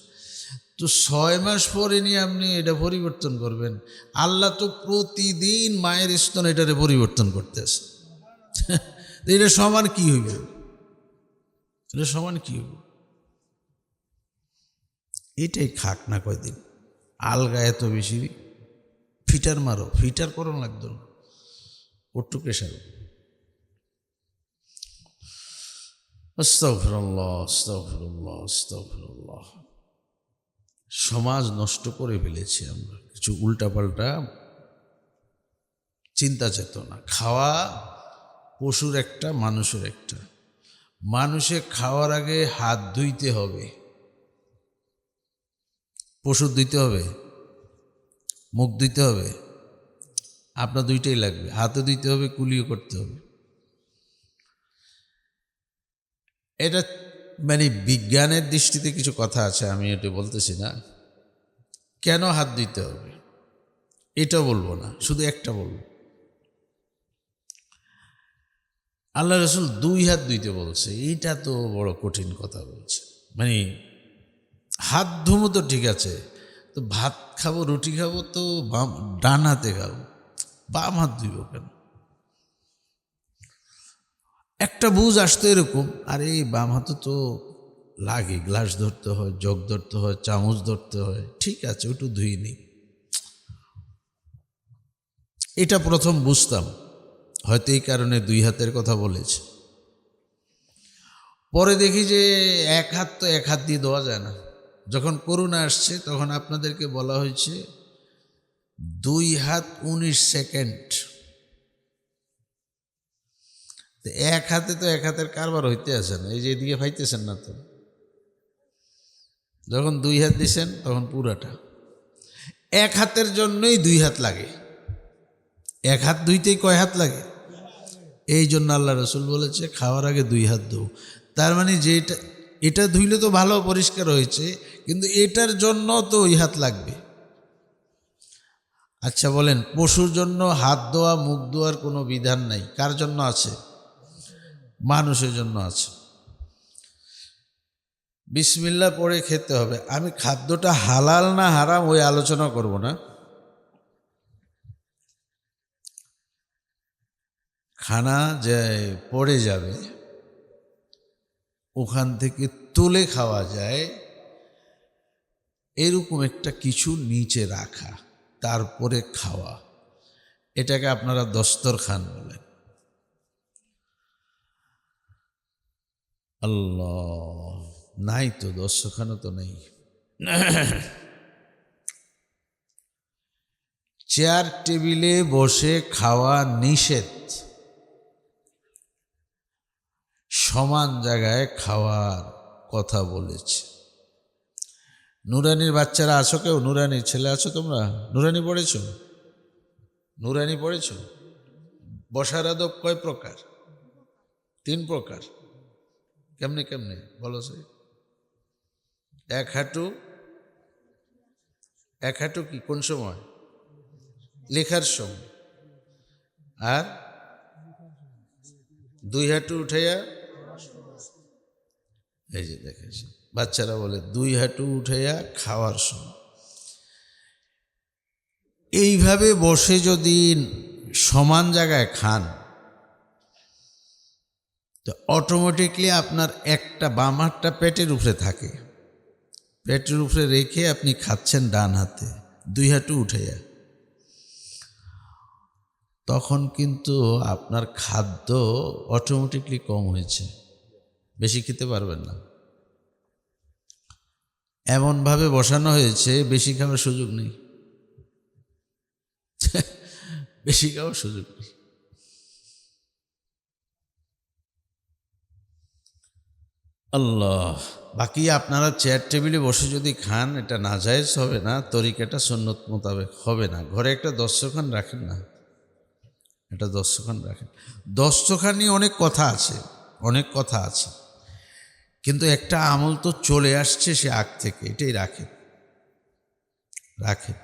তো 6 মাস পরে নিয়ে আপনি এটা পরিবর্তন করবেন। আল্লাহ তো প্রতিদিন মায়ের স্তন এটারে পরিবর্তন করতেছে। এটা সমান কি হইব? এটা সমান কি হইব? এটাই খাক না কয়দিন, আলগা এত বেশি ফিটার মারো, ফিটার করো লাগতো না, ওট্টু প্রেশার। আস্তাগফিরুল্লাহ, আস্তাগফিরুল্লাহ, আস্তাগফিরুল্লাহ। সমাজ নষ্ট করে ফেলেছি আমরা, কিছু উল্টাপাল্টা চিন্তা চেতনা। খাওয়া পশুর একটা, মানুষের একটা। মানুষে খাওয়ার আগে হাত ধুইতে হবে, পশুর ধুইতে হবে, মুখ ধুইতে হবে, আপনার দুইটাই লাগবে, হাতে ধুইতে হবে, কুলিও করতে হবে। এটা মানে বিজ্ঞানের দৃষ্টিতে কিছু কথা আছে, আমি এটা বলতেছি না। কেন হাত ধুইতে হবে এটা বলবো না, শুধু একটা বলবো। আল্লাহ রসুল 2 হাত ধুইতে বলছে, এইটা তো বড় কঠিন কথা বলছে। মানে হাত ধুমো তো ঠিক আছে, তো ভাত খাবো, রুটি খাবো তো ডান হাতে খাবো, বাম হাত ধুইব কেন? একটা বুঝ আসতো এরকম, আরে বাম হাতে তো লাগে, গ্লাস ধরতে হয়, জগ ধরতে হয়, চামচ ধরতে হয়, ঠিক আছে ওটু ধুই নি। এটা প্রথম বুঝতাম, হয়তো এই কারণে 2 হাতের কথা বলেছে। পরে দেখি যে 1 হাত তো 1 হাত দিয়ে দেওয়া যায় না। যখন করোনা আসছে তখন আপনাদেরকে বলা হয়েছে 2 হাত 19 সেকেন্ড। 1 হাতে তো 1 হাতের কারবার হইতে আছে না, এই যে এদিকে পাইতেছেন না তো। যখন 2 হাত দিছেন তখন পুরাটা। 1 হাতের জন্যই 2 হাত লাগে। 1 হাত ধুইতেই কয় হাত লাগে? এই জন্য আল্লাহ রসুল বলেছে খাওয়ার আগে 2 হাত ধো। তার মানে যেটা এটা ধুইলে তো ভালো পরিষ্কার হয়েছে, কিন্তু এটার জন্য তো ওই হাত লাগবে। আচ্ছা বলেন, পশুর জন্য হাত ধোয়া মুখ ধোয়ার কোনো বিধান নাই, কার জন্য আছে? মানুষের জন্য আছে। বিসমিল্লাহ পড়ে খেতে হবে। আমি খাদ্যটা হালাল না হারাম ওই আলোচনা করব না। খানা যে পড়ে যাবে ওখান থেকে তুলে খাওয়া যায় এরকম একটা কিছু নিচে রাখা, তারপরে খাওয়া, এটাকে আপনারা দস্তরখান বলেন। আল্লাহ, নাই তো, দস্তরখানও তো নেই। চেয়ার টেবিলে বসে খাওয়া নিষেধ, সমান জায়গায় খাওয়ার কথা বলেছে। নুরানির বাচ্চারা আছো কেউ? নুরানির ছেলে আছো তোমরা? নুরানি পড়েছ? নুরানি পড়েছ? বসার আদব কয় প্রকার? 3 প্রকার। কেমনে কেমনে বলো সে? এক হাঁটু কি কোন সময়? লেখার সময়। আর 2 হাঁটু উঠাইয়া, এই যে দেখেছি বাচ্চারা বলে 2 হাঁটু উঠাইয়া খাওয়ার সময়। এইভাবে বসে যদি সমান জায়গায় খান তো অটোমেটিকলি আপনার একটা বাম হাতটা পেটের উপরে থাকে, পেটের উপরে রেখে আপনি খাচ্ছেন ডান হাতে 2 হাঁটু উঠাইয়া। তখন কিন্তু আপনার খাদ্য অটোমেটিকলি কম হয়েছে, বেশি খেতে পারবেন না। এমনভাবে বসানো হয়েছে বেশি খাওয়ার সুযোগ নেই, বেশি খাওয়ার সুযোগ নেই। আল্লাহ, বাকি আপনারা চেয়ার টেবিলে বসে যদি খান এটা নাজায়েজ হবে না, তরিকাটা সুন্নত মোতাবেক হবে না। ঘরে একটা দস্তরখান রাখেন না, একটা দস্তরখান রাখেন। দস্তরখান নিয়ে অনেক কথা আছে, অনেক কথা আছে, কিন্তু একটা আমল তো চলে আসছে সে আগ থেকে, এটাই রাখেন, রাখেন।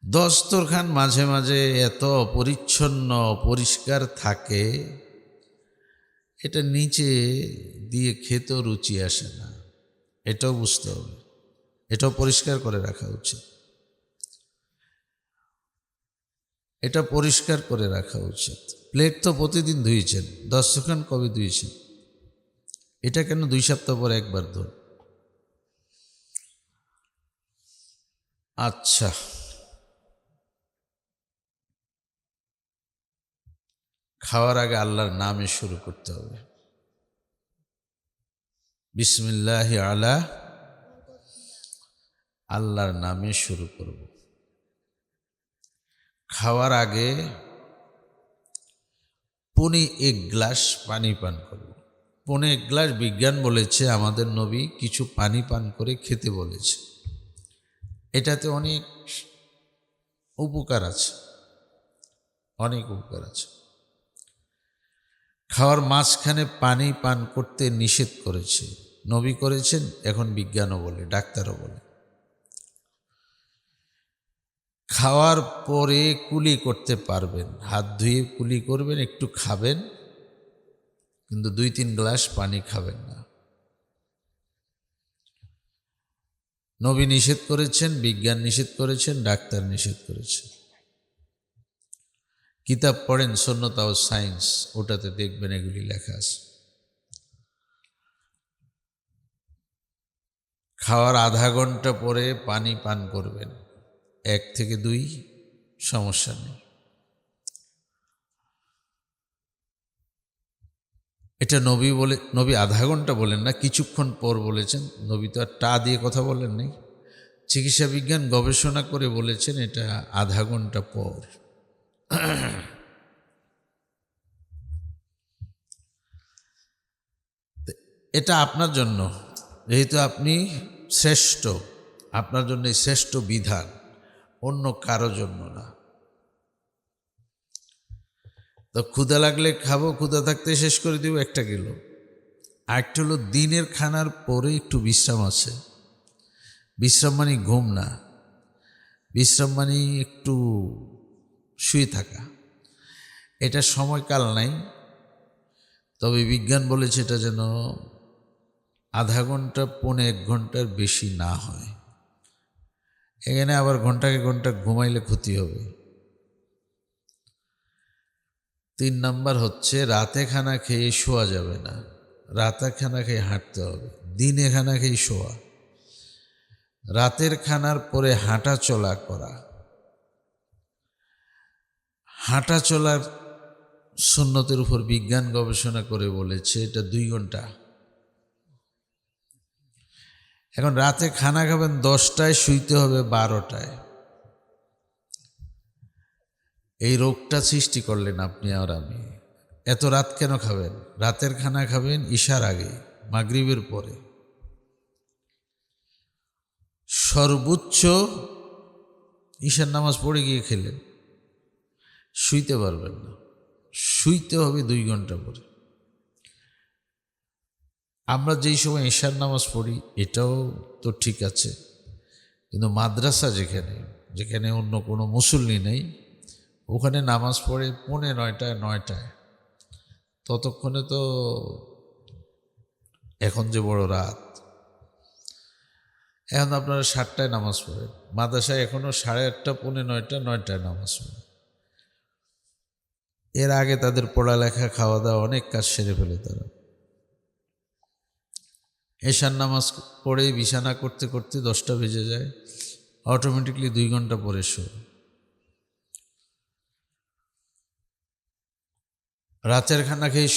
দস্তরখান মাঝে মাঝে এত পরিচ্ছন্ন পরিষ্কার থাকে, এটা নিচে দিয়ে খেতেও রুচি আসে না, এটাও বুঝতে হবে, এটাও পরিষ্কার করে রাখা উচিত, এটা পরিষ্কার করে রাখা উচিত। প্লেট তো প্রতিদিন ধুয়েছেন, দস্তরখান কবে ধুয়েছেন? এটা কেন 2 সপ্তাহ পর একবার ধুন? আচ্ছা, খাওয়ার আগে আল্লাহর নামে শুরু করতে হবে। বিসমিল্লাহি আলা, আল্লাহর নামে শুরু করব। খাওয়ার আগে 1.25 গ্লাস পানি পান করব। 1.25 গ্লাস বিজ্ঞান বলেছে, আমাদের নবী কিছু পানি পান করে খেতে বলেছে। এটাতে অনেক উপকার আছে, অনেক উপকার আছে। খাওয়ার মাঝখানে পানি পান করতে নিষেধ করেছে, নবী করেছেন, এখন বিজ্ঞানও বলে, ডাক্তারও বলে। খাওয়ার পরে কুলি করতে পারবেন, হাত ধুয়ে কুলি করবেন, একটু খাবেন, কিন্তু 2-3 গ্লাস পানি খাবেন না। নবী নিষেধ করেছেন, বিজ্ঞান নিষেধ করেছেন, ডাক্তার নিষেধ করেছেন। কিতাব পড়েন সুন্নাত ও সায়েন্স, ওটাতে দেখবেন এগুলি লেখা আছে। খাওয়ার আধা ঘন্টা পরে পানি পান করবেন, 1 থেকে 2, সমস্যা নেই। এটা নবী বলে, নবী আধা ঘন্টা বলেন না, কিছুক্ষণ পর বলেছেন। নবী তো আর টা দিয়ে কথা বলেন নাই, চিকিৎসা বিজ্ঞান গবেষণা করে বলেছেন এটা আধা ঘন্টা পর। এটা আপনার জন্য, যেহেতু আপনি শ্রেষ্ঠ, আপনার জন্য শ্রেষ্ঠ বিধান, অন্য কারো জন্য না। তো ক্ষুধা লাগলে খাবো, ক্ষুধা থাকতে শেষ করে দিব 1 কিলো, আরেকটা হলো দিনের খানার পরে একটু বিশ্রাম আছে। বিশ্রাম মানে ঘুম না, বিশ্রাম মানে একটু শুয়ে থাকা। এটা সময়কাল নাই, তবে বিজ্ঞান বলেছে এটা যেন আধা ঘন্টা পৌনে 1 ঘন্টার বেশি না হয়। এখানে আবার ঘন্টাকে ঘন্টা ঘুমাইলে ক্ষতি হবে। 3 নাম্বার হচ্ছে রাতে খানা খেয়ে শোয়া যাবে না, রাতে খানা খেয়ে হাঁটতে হবে, দিনে খানা খেয়ে শোয়া। রাতের খানার পরে হাঁটা চলা করা, হাঁটা চলার সুন্নতের উপর বিজ্ঞান গবেষণা করে বলেছে এটা 2 ঘন্টা। এখন রাতে খানা খাবেন 10টায়, শুইতে হবে 12টায়। এই রোগটা সৃষ্টি করলেন আপনি আর আমি। এত রাত কেন খাবেন? রাতের খানা খাবেন ইশার আগে, মাগরিবের পরে। সর্বোচ্চ ঈশার নামাজ পড়ে গিয়ে খেলেন, শুইতে পারবেন না, শুইতে হবে 2 ঘন্টা পরে। আমরা যেই সময় ঈশার নামাজ পড়ি এটাও তো ঠিক আছে, কিন্তু মাদ্রাসা যেখানে যেখানে অন্য কোনো মুসল্লি নেই ওখানে নামাজ পড়ে 8:45 9টায়। ততক্ষণে তো এখন যে বড় রাত, এখন আপনারা 7টায় নামাজ পড়েন, মাদ্রাসায় এখনও 8:30 পৌনে 9টা 9টায় নামাজ পড়ে। এর আগে তাদের পড়ালেখা খাওয়া দাওয়া অনেক কাজ সেরে ফেলে তারা। এশার নামাজ পড়ে বিছানা করতে করতে 10টা বেজে যায়, অটোমেটিকলি 2 ঘন্টা পরে শো। রাতের খানা খেয়ে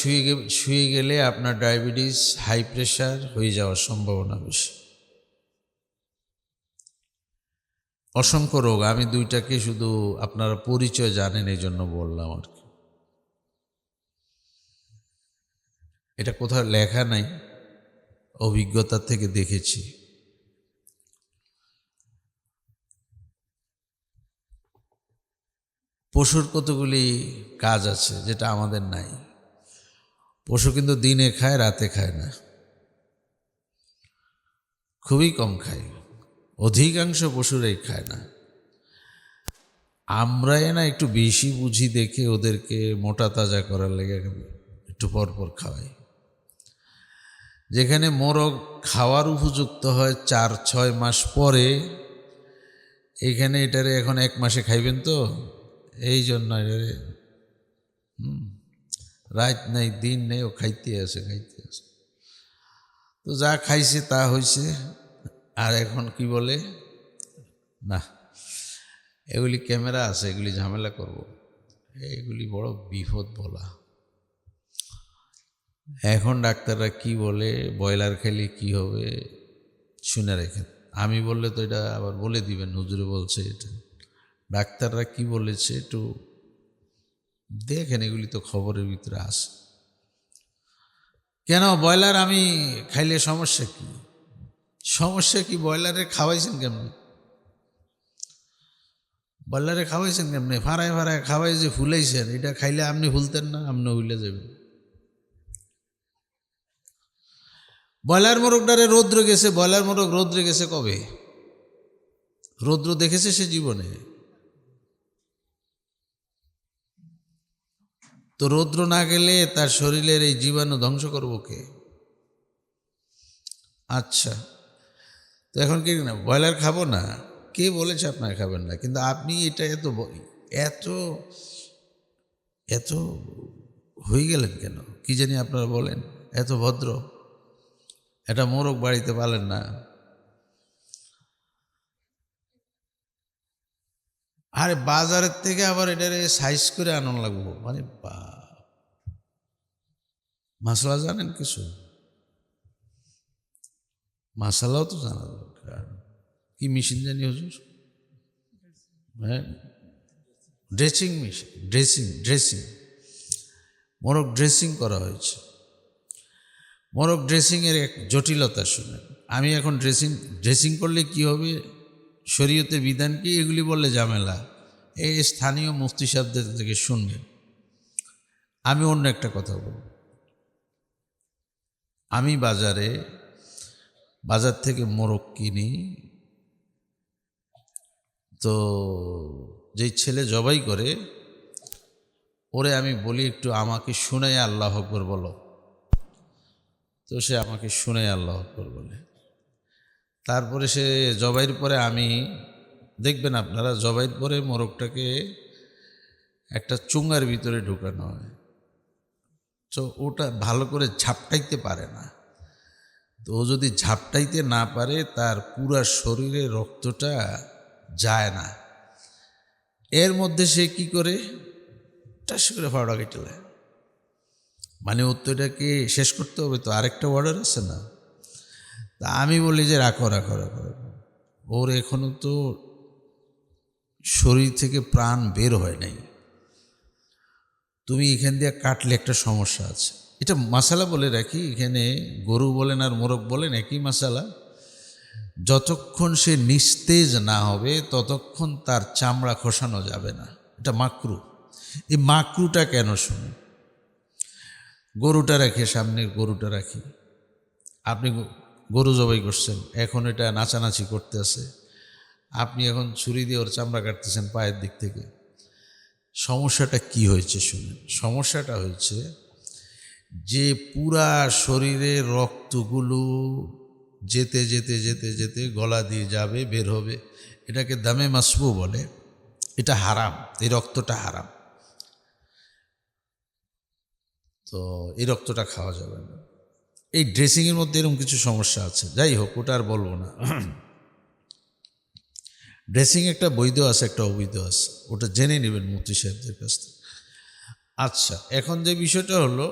শুয়ে গেলে আপনার ডায়াবেটিস, হাই প্রেশার হয়ে যাওয়ার সম্ভাবনা বেশি। অসংখ্য রোগ, আমি 2টাকে শুধু আপনারা পরিচয় জানেন এই জন্য বললাম আর কি। এটা কোথাও লেখা নাই, অভিজ্ঞতা থেকে দেখেছি। পশুর কতগুলি কাজ আছে যেটা আমাদের নাই। পশু কিন্তু দিনে খায়, রাতে খায় না, খুবই কম খায়, অধিকাংশ পশুরাই খায় না। আমরাই না একটু বেশি বুঝি দেখে ওদেরকে মোটা তাজা করার লেগে একটু পরপর খাওয়াই। যেখানে মোরগ খাওয়ার উপযুক্ত হয় 4-6 মাস পরে, এইখানে এটারে এখন 1 মাসে খাইবেন তো, এই জন্য এটারে রাত নাই দিন নেই ও খাইতে আছে। তো যা খাইছে তা হয়েছে, আর এখন কি বলে না এগুলি ক্যামেরা আছে, এগুলি ঝামেলা করব, এগুলি বড় বিপদ বলা। এখন ডাক্তাররা কি বলে ব্রয়লার খেলে কি হবে শুনে রেখেন। আমি বললে তো এটা আবার বলে দিবেন হুজুরে বলছে এটা। ডাক্তাররা কি বলেছে একটু দেখেন, এগুলি তো খবরের ভিতরে আসে। কেন ব্রয়লার আমি খাইলে সমস্যা কি? সমস্যা কি? ব্রয়লারে খাওয়াইছেন কেমনি? ব্রয়লারে খাওয়াইছেন কেমনি? ফাড়ায় ফাড়ায় খাওয়াই যে ফুলাইছেন, এটা খাইলে আপনি ফুলতেন না, আপনি হইলে যাবেন। ব্রয়লার মোরগটারে রৌদ্র গেছে, ব্রয়লার মোরগ রৌদ্রে গেছে কবে? রৌদ্র দেখেছে সে জীবনে? তো রৌদ্র না গেলে তার শরীরের এই জীবাণু ধ্বংস করবো কে? আচ্ছা, তো এখন কি না ব্রয়লার খাবো না? কে বলেছে আপনার খাবেন না? কিন্তু আপনি এটা এত এত এত হয়ে গেলেন কেন কি জানি? আপনারা বলেন এত ভদ্র, এটা মোরগ বাড়িতে পালেন না। আরে বাজারের থেকে আবার এটারে সাইজ করে আনন লাগবো, মানে মশলা জানেন কিছু? মশলাও তো জানা দরকার। কি মেশিন জানি হুজুর? হ্যাঁ, ড্রেসিং মেশিন, ড্রেসিং মোরগ ড্রেসিং করা হয়েছে। মোরগ ড্রেসিংয়ের এক জটিলতা শুনেন। আমি এখন ড্রেসিং করলে কি হবে, শরীয়তের বিধান কি, এগুলি বললে ঝামেলা, এই স্থানীয় মুফতি সাহেবদের থেকে শুনবেন। আমি অন্য একটা কথা বলব। আমি বাজার থেকে মোরগ কিনি, তো যেই ছেলে জবাই করে ওরে আমি বলি একটু আমাকে শুনাই আল্লাহ আকবার বলো, তো সে আমাকে শুনাই আল্লাহ আকবার বলে। তারপরে সে জবাইয়ের পরে আমি, দেখবেন আপনারা, জবাইয়ের পরে মোরগটাকে একটা চুঙ্গার ভিতরে ঢুকানো হয়, তো ওটা ভালো করে ঝাপটাইতে পারে না। তো ও যদি ঝাপটাইতে না পারে তার পুরা শরীরে রক্তটা যায় না। এর মধ্যে সে কি করে, টাস করে ফাওড়া কেটে নেয়। মানে ও তো এটাকে শেষ করতে হবে, তো আরেকটা অর্ডার আছে না। তা আমি বলি যে রাখো রাখো রাখো রাখো, ওর এখনো তো শরীর থেকে প্রাণ বের হয় নাই, তুমি এখান দিয়ে কাটলে একটা সমস্যা আছে। এটা মশালা বলে রাখি, এখানে গরু বলেন আর মোরগ বলেন একই মশালা। যতক্ষণ সে নিস্তেজ না হবে ততক্ষণ তার চামড়া খসানো যাবে না, এটা মাকরু। এই মাকরুটা কেন শুনুন। গরুটা রাখি, সামনে গরুটা রাখি, আপনি গরু জবাই করছেন, এখন এটা নাচানাচি করতে আছে, আপনি এখন ছুরি দিয়ে ওর চামড়া কাটতেছেন পায়ের দিক থেকে। সমস্যাটা কি হয়েছে শুনুন। সমস্যাটা হয়েছে যে পুরা শরীরে রক্তগুলো যেতে যেতে যেতে যেতে গলা দিয়ে যাবে, বের হবে, এটাকে দামে মাসবু বলে। এটা হারাম, এই রক্তটা হারাম, তো এই রক্তটা খাওয়া যাবে না। এই ড্রেসিংয়ের মধ্যে এরকম কিছু সমস্যা আছে, যাই হোক ওটা আর বলবো না। ড্রেসিং একটা বৈধ আছে, একটা অবৈধ আছে, ওটা জেনে নেবেন মুফতি সাহেবদের কাছ থেকে। আচ্ছা, এখন যে বিষয়টা হলো,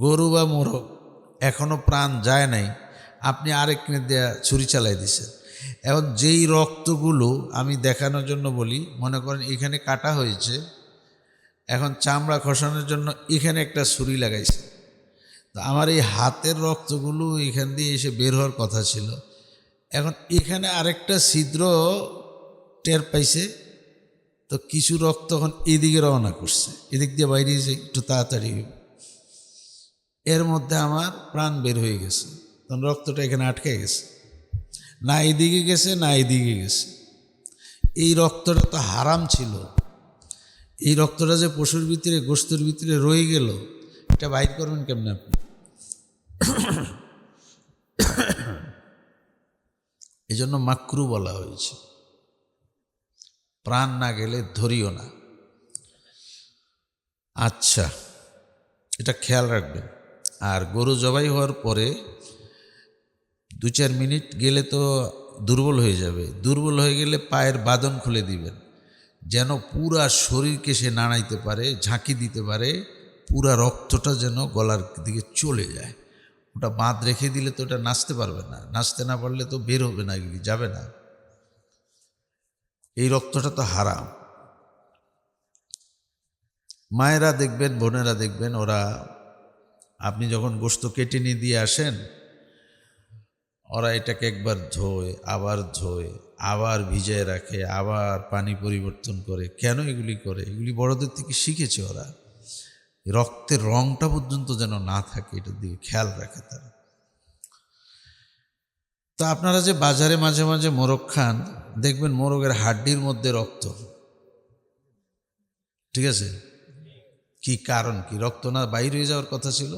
গরু বা মোরগ এখনো প্রাণ যায় নাই, আপনি আরেক দেয়া ছুরি চালাই দিছেন। এখন যেই রক্তগুলো আমি দেখানোর জন্য বলি, মনে করেন এখানে কাটা হয়েছে, এখন চামড়া খসানোর জন্য এখানে একটা ছুরি লাগাইছে, তো আমার এই হাতের রক্তগুলো এখান দিয়ে এসে বের হওয়ার কথা ছিল, এখন এখানে আরেকটা ছিদ্র টের পাইছে, তো কিছু রক্ত এখন এদিকে রওনা করছে, এদিক দিয়ে বাইরে যে একটু তাড়াতাড়ি, এর মধ্যে আমার প্রাণ বের হয়ে গেছে, তখন রক্তটা এখানে আটকে গেছে, না এদিকে গেছে না এদিকে গেছে। এই রক্তটা তো হারাম ছিল, এই রক্তটা যে পশুর ভিতরে গোশতের ভিতরে রয়ে গেল, এটা বাইর করবেন কেমন আপনি? এই জন্য মাকরু বলা হয়েছে, প্রাণ না গেলে ধরিও না। আচ্ছা, এটা খেয়াল রাখবেন। আর গরু জবাই হওয়ার পরে 2-4 মিনিট গেলে তো দুর্বল হয়ে যাবে, দুর্বল হয়ে গেলে পায়ের বাঁধন খুলে দিবেন, যেন পুরা শরীরকে সে নাড়াইতে পারে, ঝাঁকি দিতে পারে, পুরা রক্তটা যেন গলার দিকে চলে যায়। ওটা বাঁধ রেখে দিলে তো ওটা নাচতে পারবে না, নাচতে না পারলে তো বের হবে না, এগুলি যাবে না। এই রক্তটা তো হারাম। মায়েরা দেখবেন, বোনেরা দেখবেন, ওরা আপনি যখন গোশত কেটে নিয়ে দিয়ে আসেন, ওরা এটাকে একবার ধোয়, আবার ভিজায় রাখে, আবার পানি পরিবর্তন করে। কেন এগুলি করে? এগুলি বড়দের থেকে শিখেছে ওরা। রক্তের রংটা পর্যন্ত যেন না থাকে, এটার দিকে খেয়াল রাখে তারা। তো আপনারা যে বাজারে মাঝে মাঝে মোরগ খান, দেখবেন মোরগের হাড্ডির মধ্যে রক্ত, ঠিক আছে? কি কারণ কি? রক্ত না বাইর হয়ে যাওয়ার কথা ছিল,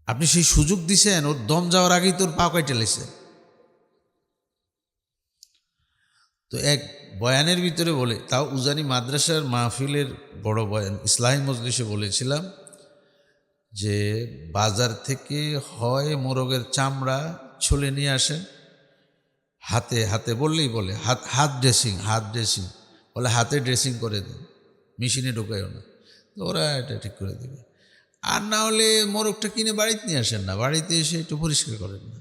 আপনি সেই সুযোগ দিছেন, ওর দম যাওয়ার আগেই তোর পা কাইটে লেছে। তো এক বয়ানের ভিতরে বলে, তাও উজানি মাদ্রাসার মাহফিলের বড় বয়ান ইসলাহি মজলিসে বলেছিলাম যে বাজার থেকে হয় মোরগের চামড়া ছুলে নিয়ে আসেন, হাতে বললেই বলে হাত ড্রেসিং বলে, হাতে ড্রেসিং করে দেন, মেশিনে ঢোকায়ও না, তো ওরা এটা ঠিক করে দেবে। আর না হলে মোরগটা কিনে বাড়িতে নিয়ে আসেন না, বাড়িতে এসে একটু পরিষ্কার করেন না।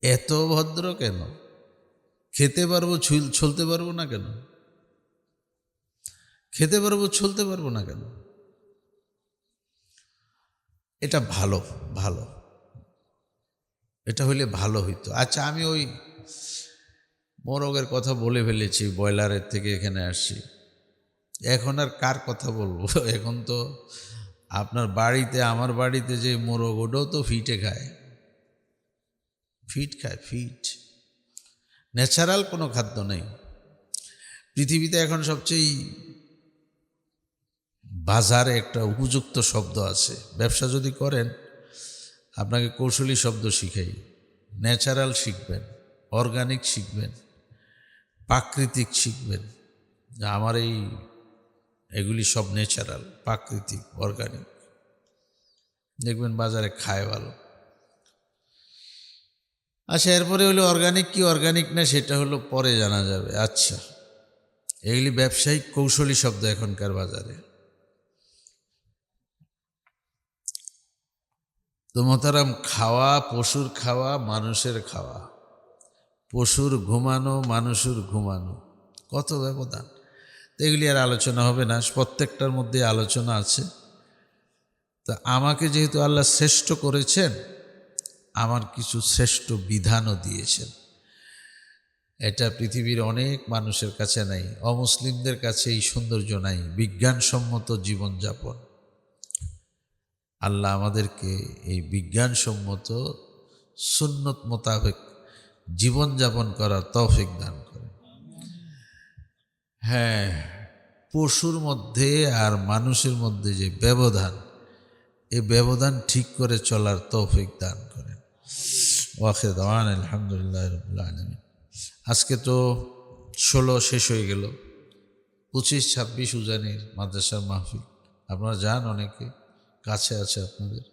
এত ভদ্র কেন? খেতে পারবো, ছলতে পারবো না কেন? খেতে পারবো, ছলতে পারবো না কেন? এটা ভালো, এটা হইলে ভালো হইতো। আচ্ছা, আমি ওই মোরগের কথা বলে ফেলেছি, ব্রয়লারের থেকে এখানে আসছি। এখন আর কার কথা বলবো, এখন তো আপনার বাড়িতে, আমার বাড়িতে যে মোরগ, ওটাও তো ফিটে খায়, ফিট খায়, ফিট। ন্যাচারাল কোনো খাদ্য নেই পৃথিবীতে। এখন সবচেয়ে বাজারে একটা উপযুক্ত শব্দ আছে, ব্যবসা যদি করেন আপনাকে কৌশলী শব্দ শিখাই। ন্যাচারাল শিখবেন, অর্গানিক শিখবেন, প্রাকৃতিক শিখবেন। আমার এগুলি সব ন্যাচারাল, প্রাকৃতিক, অর্গানিক, দেখবেন বাজারে খায় ভালো। আচ্ছা, এরপরে হলো অর্গানিক কি অর্গানিক না সেটা হলো পরে জানা যাবে। আচ্ছা, এগুলি ব্যবসায়িক কৌশলী শব্দ এখনকার বাজারে। তো মোহতারাম, খাওয়া, পশুর খাওয়া, মানুষের খাওয়া, পশুর ঘুমানো, মানুষের ঘুমানো, কত ব্যবধান। তো এগুলি আর আলোচনা হবে না, প্রত্যেকটার মধ্যে আলোচনা আছে। তা আমাকে যেহেতু আল্লাহ শ্রেষ্ঠ করেছেন, আমার কিছু শ্রেষ্ঠ বিধানও দিয়েছেন। এটা পৃথিবীর অনেক মানুষের কাছে নাই, অমুসলিমদের কাছে এই সৌন্দর্য নাই, বিজ্ঞানসম্মত জীবনযাপন। আল্লাহ আমাদেরকে এই বিজ্ঞানসম্মত সুন্নত মোতাবেক জীবনযাপন করার তৌফিক দান করেন। হ্যাঁ, পশুর মধ্যে আর মানুষের মধ্যে যে ব্যবধান, এই ব্যবধান ঠিক করে চলার তৌফিক দান করেন। ওয়াখির দাওয়ানা আলহামদুলিল্লাহি রাব্বিল আলামিন। আজকে তো 16 শেষ হয়ে গেল, 25-26 উজানির মাদ্রাসার মাহফিল। আপনারা যান, অনেকে কাছে আছে আপনাদের,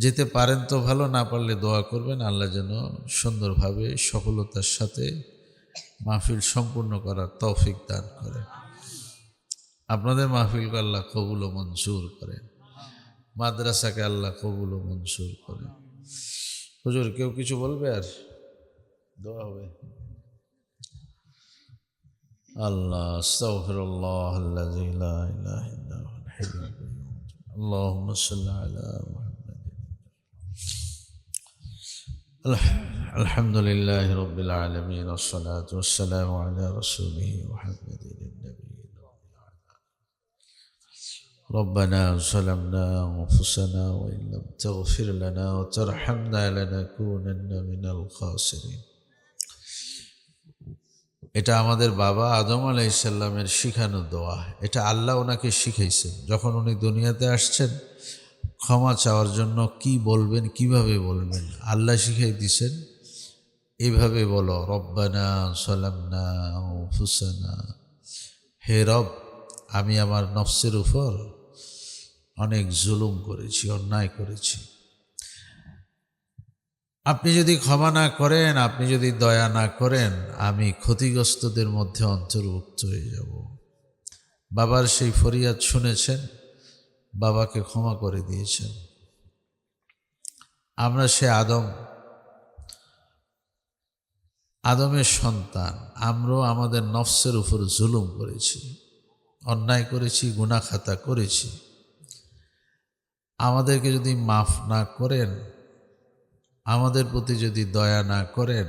যেতে পারেন তো ভালো, না পারলে দোয়া করবেন আল্লাহ যেন সুন্দরভাবে সফলতার সাথে মাহফিল সম্পূর্ণ করার তৌফিক দান করেন। আপনাদের মাহফিলকে আল্লাহ কবুল ও মঞ্জুর করেন, মাদ্রাসাকে আল্লাহ কবুল ও মঞ্জুর করেন। হুজুর কেউ কিছু বলবে? আর দোয়া হবে। আল্লাহ আস্তাগফিরুল্লাহ আল্লাযী লা ইলাহা ইল্লা হুয়াল হাইয়্যুল কাইয়্যুম। আল্লাহুম্মা সাল্লি আলা মুহাম্মাদ। আলহামদুলিল্লাহি রাব্বিল আলামিন ওয়াসসালাতু ওয়াসসালামু আলা রাসূলিহি মুহাম্মাদিন নবিয়্যিল ربنا ظلمنا أنفسنا وإن لم تغفر لنا وترحمنا لنكونن من الخاسرين। এটা আমাদের বাবা আদম আলাইহিস সালামের শিখানো দোয়া। এটা আল্লাহ ওনাকে শিখাইছেন। যখন উনি দুনিয়াতে আসছেন, ক্ষমা চাওয়ার জন্য কি বলবেন, কিভাবে বলবেন, আল্লাহ শিখাই দিছেন। এইভাবে বলো, রব্বানা যালামনা আনফুসানা, হে রব, আমি আমার নফসের উপর অনেক জুলুম করেছি, অন্যায় করেছি। আপনি যদি ক্ষমা না করেন, আপনি যদি দয়া না করেন, আমি ক্ষতিগ্রস্তদের মধ্যে অন্তর্ভুক্ত হয়ে যাব। বাবার সেই ফরিয়াদ শুনেছেন, বাবাকে ক্ষমা করে দিয়েছেন। আমরা সে আদমের সন্তান, আমরাও আমাদের নফসের উপর জুলুম করেছি, অন্যায় করেছি, গুনাহ খাতা করেছি। আমাদেরকে যদি মাফ না করেন, আমাদের প্রতি যদি দয়া না করেন,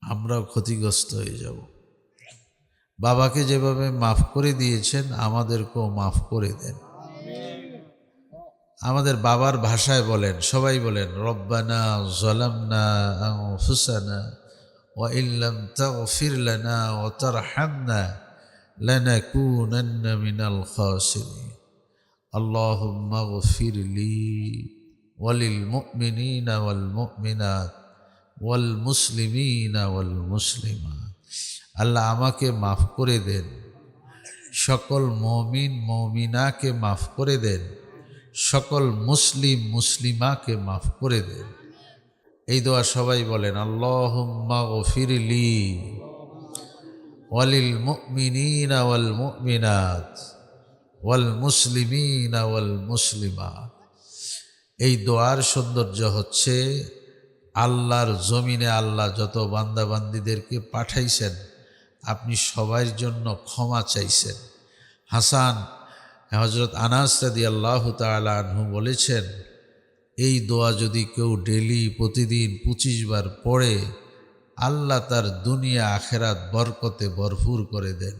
আমরাও ক্ষতিগ্রস্ত হয়ে যাব। বাবাকে যেভাবে মাফ করে দিয়েছেন, আমাদেরকেও মাফ করে দেন। আমাদের বাবার ভাষায় বলেন, সবাই বলেন, রব্বানা যালামনা আনফুসানা ওয়া ইল্লাম তাগফির লানা ওয়া তারহামনা লানাকুনান্না মিনাল খাসিরিন। আল্লাহুম্মা গফির লি ওয়ালিল মুমিনিনা ওয়াল মুমিনাত ওয়াল মুসলিমিনা ওয়াল মুসলিমাত। আল্লাহ আমাকে মাফ করে দেন, সকল মুমিন মুমিনাকে মাফ করে দেন, সকল মুসলিম মুসলিমাকে মাফ করে দেন। এই দোয়া সবাই বলেন, আল্লাহুম্মা গফির লি ওয়ালিল মুমিনিনা ওয়াল মুমিনাত ওয়াল মুসলিমিনা ওয়াল মুসলিমাত। এই দোয়ার সৌন্দর্য হচ্ছে, আল্লাহর জমিনে আল্লাহ যত বান্দাবান্দিদেরকে পাঠাইছেন, আপনি সবার জন্য ক্ষমা চাইছেন। হাসান হযরত আনাস রাদিয়াল্লাহু তাআলা আনহু বলেছেন, এই দোয়া যদি কেউ ডেলি প্রতিদিন 25 বার পড়ে, আল্লাহ তার দুনিয়া আখেরাত বরকতে ভরপুর করে দেন।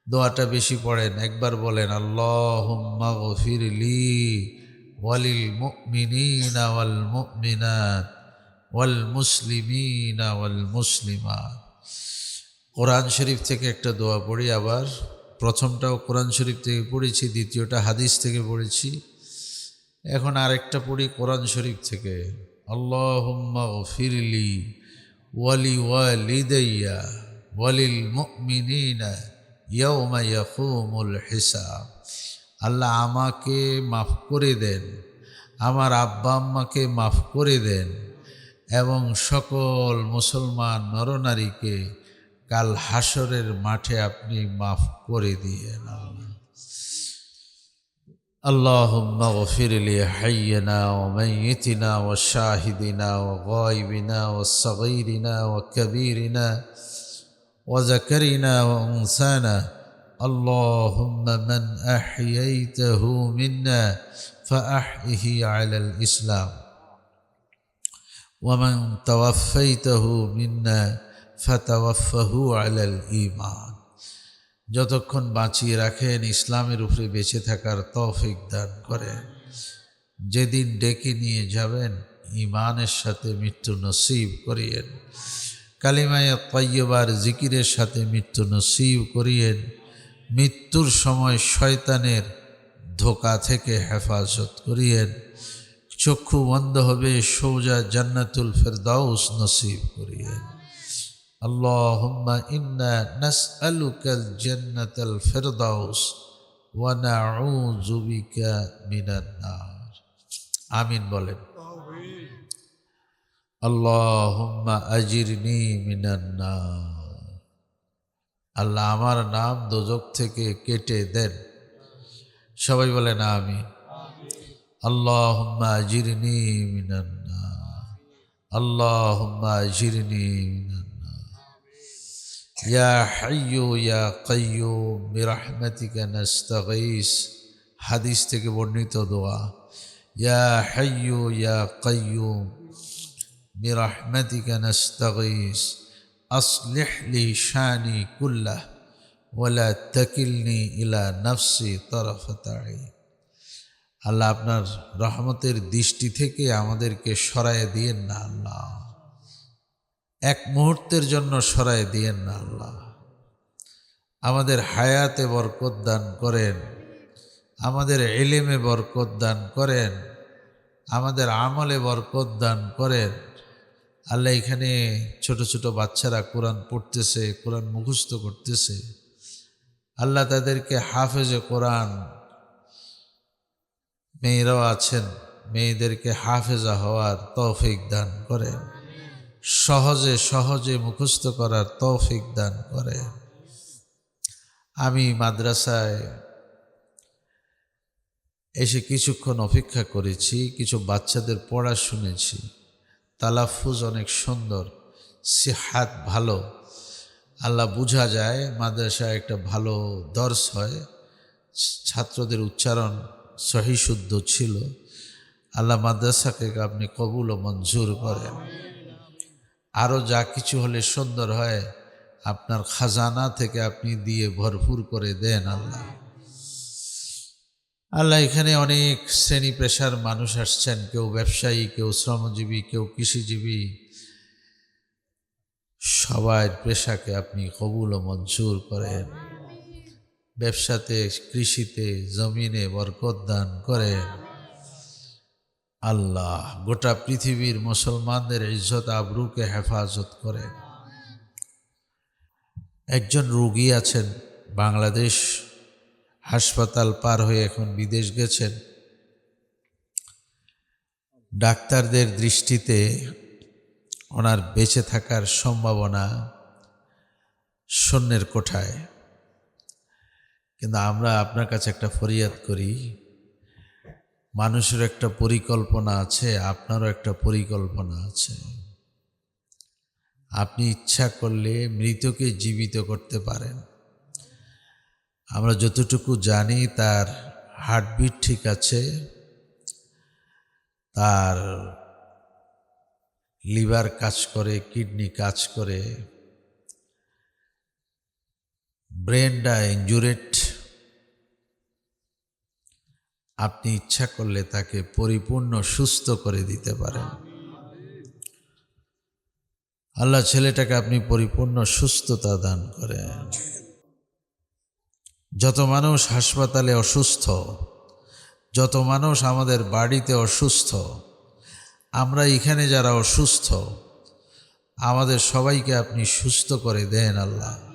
দোয়াটা বেশি পড়েন, একবার বলেন আল্লাহুম্মা গফিরলি ওয়ালিল মুমিনিনা ওয়াল মুমিনাত ওয়াল মুসলিমিনা ওয়াল মুসলিমাত। কোরআন শরীফ থেকে একটা দোয়া পড়ি আবার। প্রথমটাও কোরআন শরীফ থেকে পড়েছি, দ্বিতীয়টা হাদিস থেকে পড়েছি, এখন আরেকটা পড়ি কোরআন শরীফ থেকে। আল্লাহুম্মা গফিরলি ওয়ালি ওয়ালিদাইয়া ওয়ালিল মুমিনিনা ইয়াউমা ইয়াকুমুল হিসাব। আল্লাহ আমাকে মাফ করে দেন, আমার আব্বা আম্মাকে মাফ করে দেন এবং সকল মুসলমান নরনারীকে কাল হাসরের মাঠে আপনি মাফ করে দিয়েন। আল্লাহুম্মা গফির লি হাইয়িনা ওয়া মাইয়িতিনা ওয়া শাহিদিনা ওয়া গায়িবিনা ওয়া সাগীরিনা ওয়া কাবীরিনা ওয়া যাকারিনা ওয়া উনসানা। আল্লাহুম্মা মান আহইয়াইতাহু মিন্না ফাআহইহি আলাল ইসলাম ওয়া মান তাওয়াফাইতাহু মিন্না ফাতাওয়াফাহু আলাল ঈমান। যতক্ষণ বাঁচিয়ে রাখেন ইসলামের উপরে বেঁচে থাকার তৌফিক দান করেন। যেদিন ডেকে নিয়ে যাবেন ঈমানের সাথে মৃত্যু নসিব করিয়েন, কালিমায়ে তাইয়্যিবার জিকিরের সাথে মৃত্যু নসিব করিয়েন। মৃত্যুর সময় শয়তানের ধোঁকা থেকে হেফাজত করিয়েন। চক্ষু বন্ধ হবে, সোজা জান্নাতুল ফেরদাউস নসিব করিয়েন। আল্লাহুম্মা ইন্না নাসআলুকাল জান্নাতাল ফিরদাউস ওয়া নাউযু বিকা মিনান নার। আমিন বলেন। আল্লাহুম্মা আজিরনি মিনান নার। আল্লাহ আমার নাম দোজখ থেকে কেটে দেন। সবাই বলেন আমিন। আল্লাহুম্মা আজিরনি মিনান নার। আল্লাহুম্মা আজিরনি মিনান নার। ইয়া হাইয়্যু ইয়া কাইয়্যুম বিরহমাতিকা নাস্তাগীস। হাদিস থেকে বর্ণিত দোয়া। ইয়া হাইয়্যু ইয়া কাইয়্যুম বিরহমাতিকা নাস্তাগীস আসলিহ লি শানি কুল্লাহ ওয়া লা তাকিলনি ইলা নাফসি তারাফাতা আইন। আল্লাহ আপনার রহমতের দৃষ্টি থেকে আমাদেরকে সরায় দিয়েন না আল্লাহ, এক মুহূর্তের জন্য সরায় দিয়েন না আল্লাহ। আমাদের হায়াতে বরকত দান করেন, আমাদের ইলমে বরকত দান করেন, আমাদের আমলে বরকত দান করেন। আল্লাহ এখানে ছোট ছোট বাচ্চারা কোরআন পড়তেছে, কোরআন মুখস্থ করতেছে, আল্লাহ তাদেরকে হাফেজে কোরআন, মেয়েরাও আছেন, মেয়েদেরকে হাফেজা হওয়ার তৌফিক দান করেন, সহজে সহজে মুখস্থ করার তৌফিক দান করেন। আমি মাদ্রাসায় এসে কিছুক্ষণ অপেক্ষা করেছি, কিছু বাচ্চাদের পড়া শুনেছি, তালাফুজ অনেক সুন্দর, সিহাত ভালো। আল্লাহ বোঝা যায় মাদ্রাসায় একটা ভালো দর্স হয়, ছাত্রদের উচ্চারণ সহি শুদ্ধ ছিল। আল্লাহ মাদ্রাসাকে আপনি কবুল ও মঞ্জুর করেন। আরও যা কিছু হলে সুন্দর হয় আপনার খাজানা থেকে আপনি দিয়ে ভরপুর করে দেন আল্লাহ। আল্লাহ এখানে অনেক শ্রেণী পেশার মানুষ আসছেন, কেউ ব্যবসায়ী, কেউ শ্রমজীবী, কেউ কৃষিজীবী। সবার পেশাকে আপনি কবুল ও মঞ্জুর করেন। ব্যবসাতে, কৃষিতে, জমিনে বরকত দান করেন আল্লাহ। গোটা পৃথিবীর মুসলমানদের ইজ্জত আবরুকে হেফাজত করেন। একজন রোগী আছেন বাংলাদেশ, হাসপাতাল পার হয়ে এখন বিদেশ গেছেন। ডাক্তারদের দৃষ্টিতে ওনার বেঁচে থাকার সম্ভাবনা শূন্যের কোঠায়। কিন্তু আমরা আপনার কাছে একটা ফরিয়াদ করি, মানুষের একটা পরিকল্পনা আছে, আপনারও একটা পরিকল্পনা আছে। আপনি ইচ্ছা করলে মৃতকে জীবিত করতে পারেন। আমরা যতটুকু জানি তার হার্টবিট ঠিক আছে, তার লিভার কাজ করে, কিডনি কাজ করে, ব্রেনটা ইনজুরেড, আপনি ইচ্ছা করলে তাকে পরিপূর্ণ সুস্থ করে দিতে পারেন। আল্লাহ ছেলেটাকে আপনি পরিপূর্ণ সুস্থতা দান করেন। যত মানুষ হাসপাতালে অসুস্থ, যত মানুষ আমাদের বাড়িতে অসুস্থ, আমরা এখানে যারা অসুস্থ, আমাদের সবাইকে আপনি সুস্থ করে দেন আল্লাহ।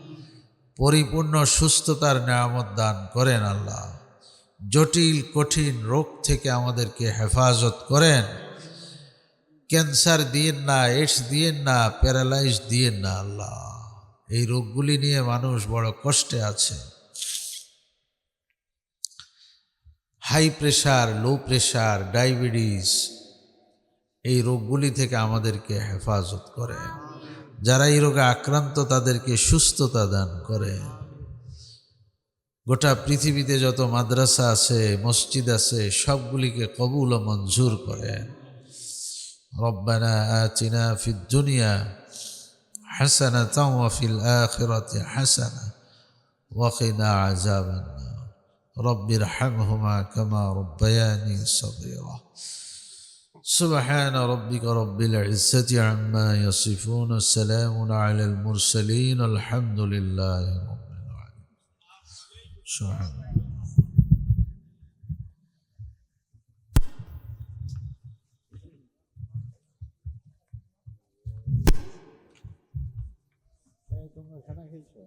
পরিপূর্ণ সুস্থতার নিয়ামত দান করেন আল্লাহ। জটিল কঠিন রোগ থেকে আমাদেরকে হেফাজত করেন। ক্যান্সার দিয়েন না, এইডস দিয়েন না, প্যারালাইজ দিয়েন না আল্লাহ। এই রোগগুলি নিয়ে মানুষ বড় কষ্টে আছে। High pressure, low pressure, diabetes, এই রোগগুলি থেকে আমাদেরকে হেফাজত করেন। যারা এই রোগে আক্রান্ত তাদেরকে সুস্থতা দান করেন। গোটা পৃথিবীতে যত মাদ্রাসা আছে, মসজিদ আছে, সবগুলিকে কবুল ও মঞ্জুর করেন। রব্বানা আতিনা ফিদ দুনিয়া হাসানাতাও ওয়া ফিল আখিরাতি হাসানা ওয়া কিনা আযাবান নার। রব্বিরহামহুমা কামা রাব্বায়ানি সগীরা। سبحان ربك رب العزة عما يصفون، سلام على المرسلين، الحمد لله رب العالمين. سبحان তোমরা খানা খেয়েছো?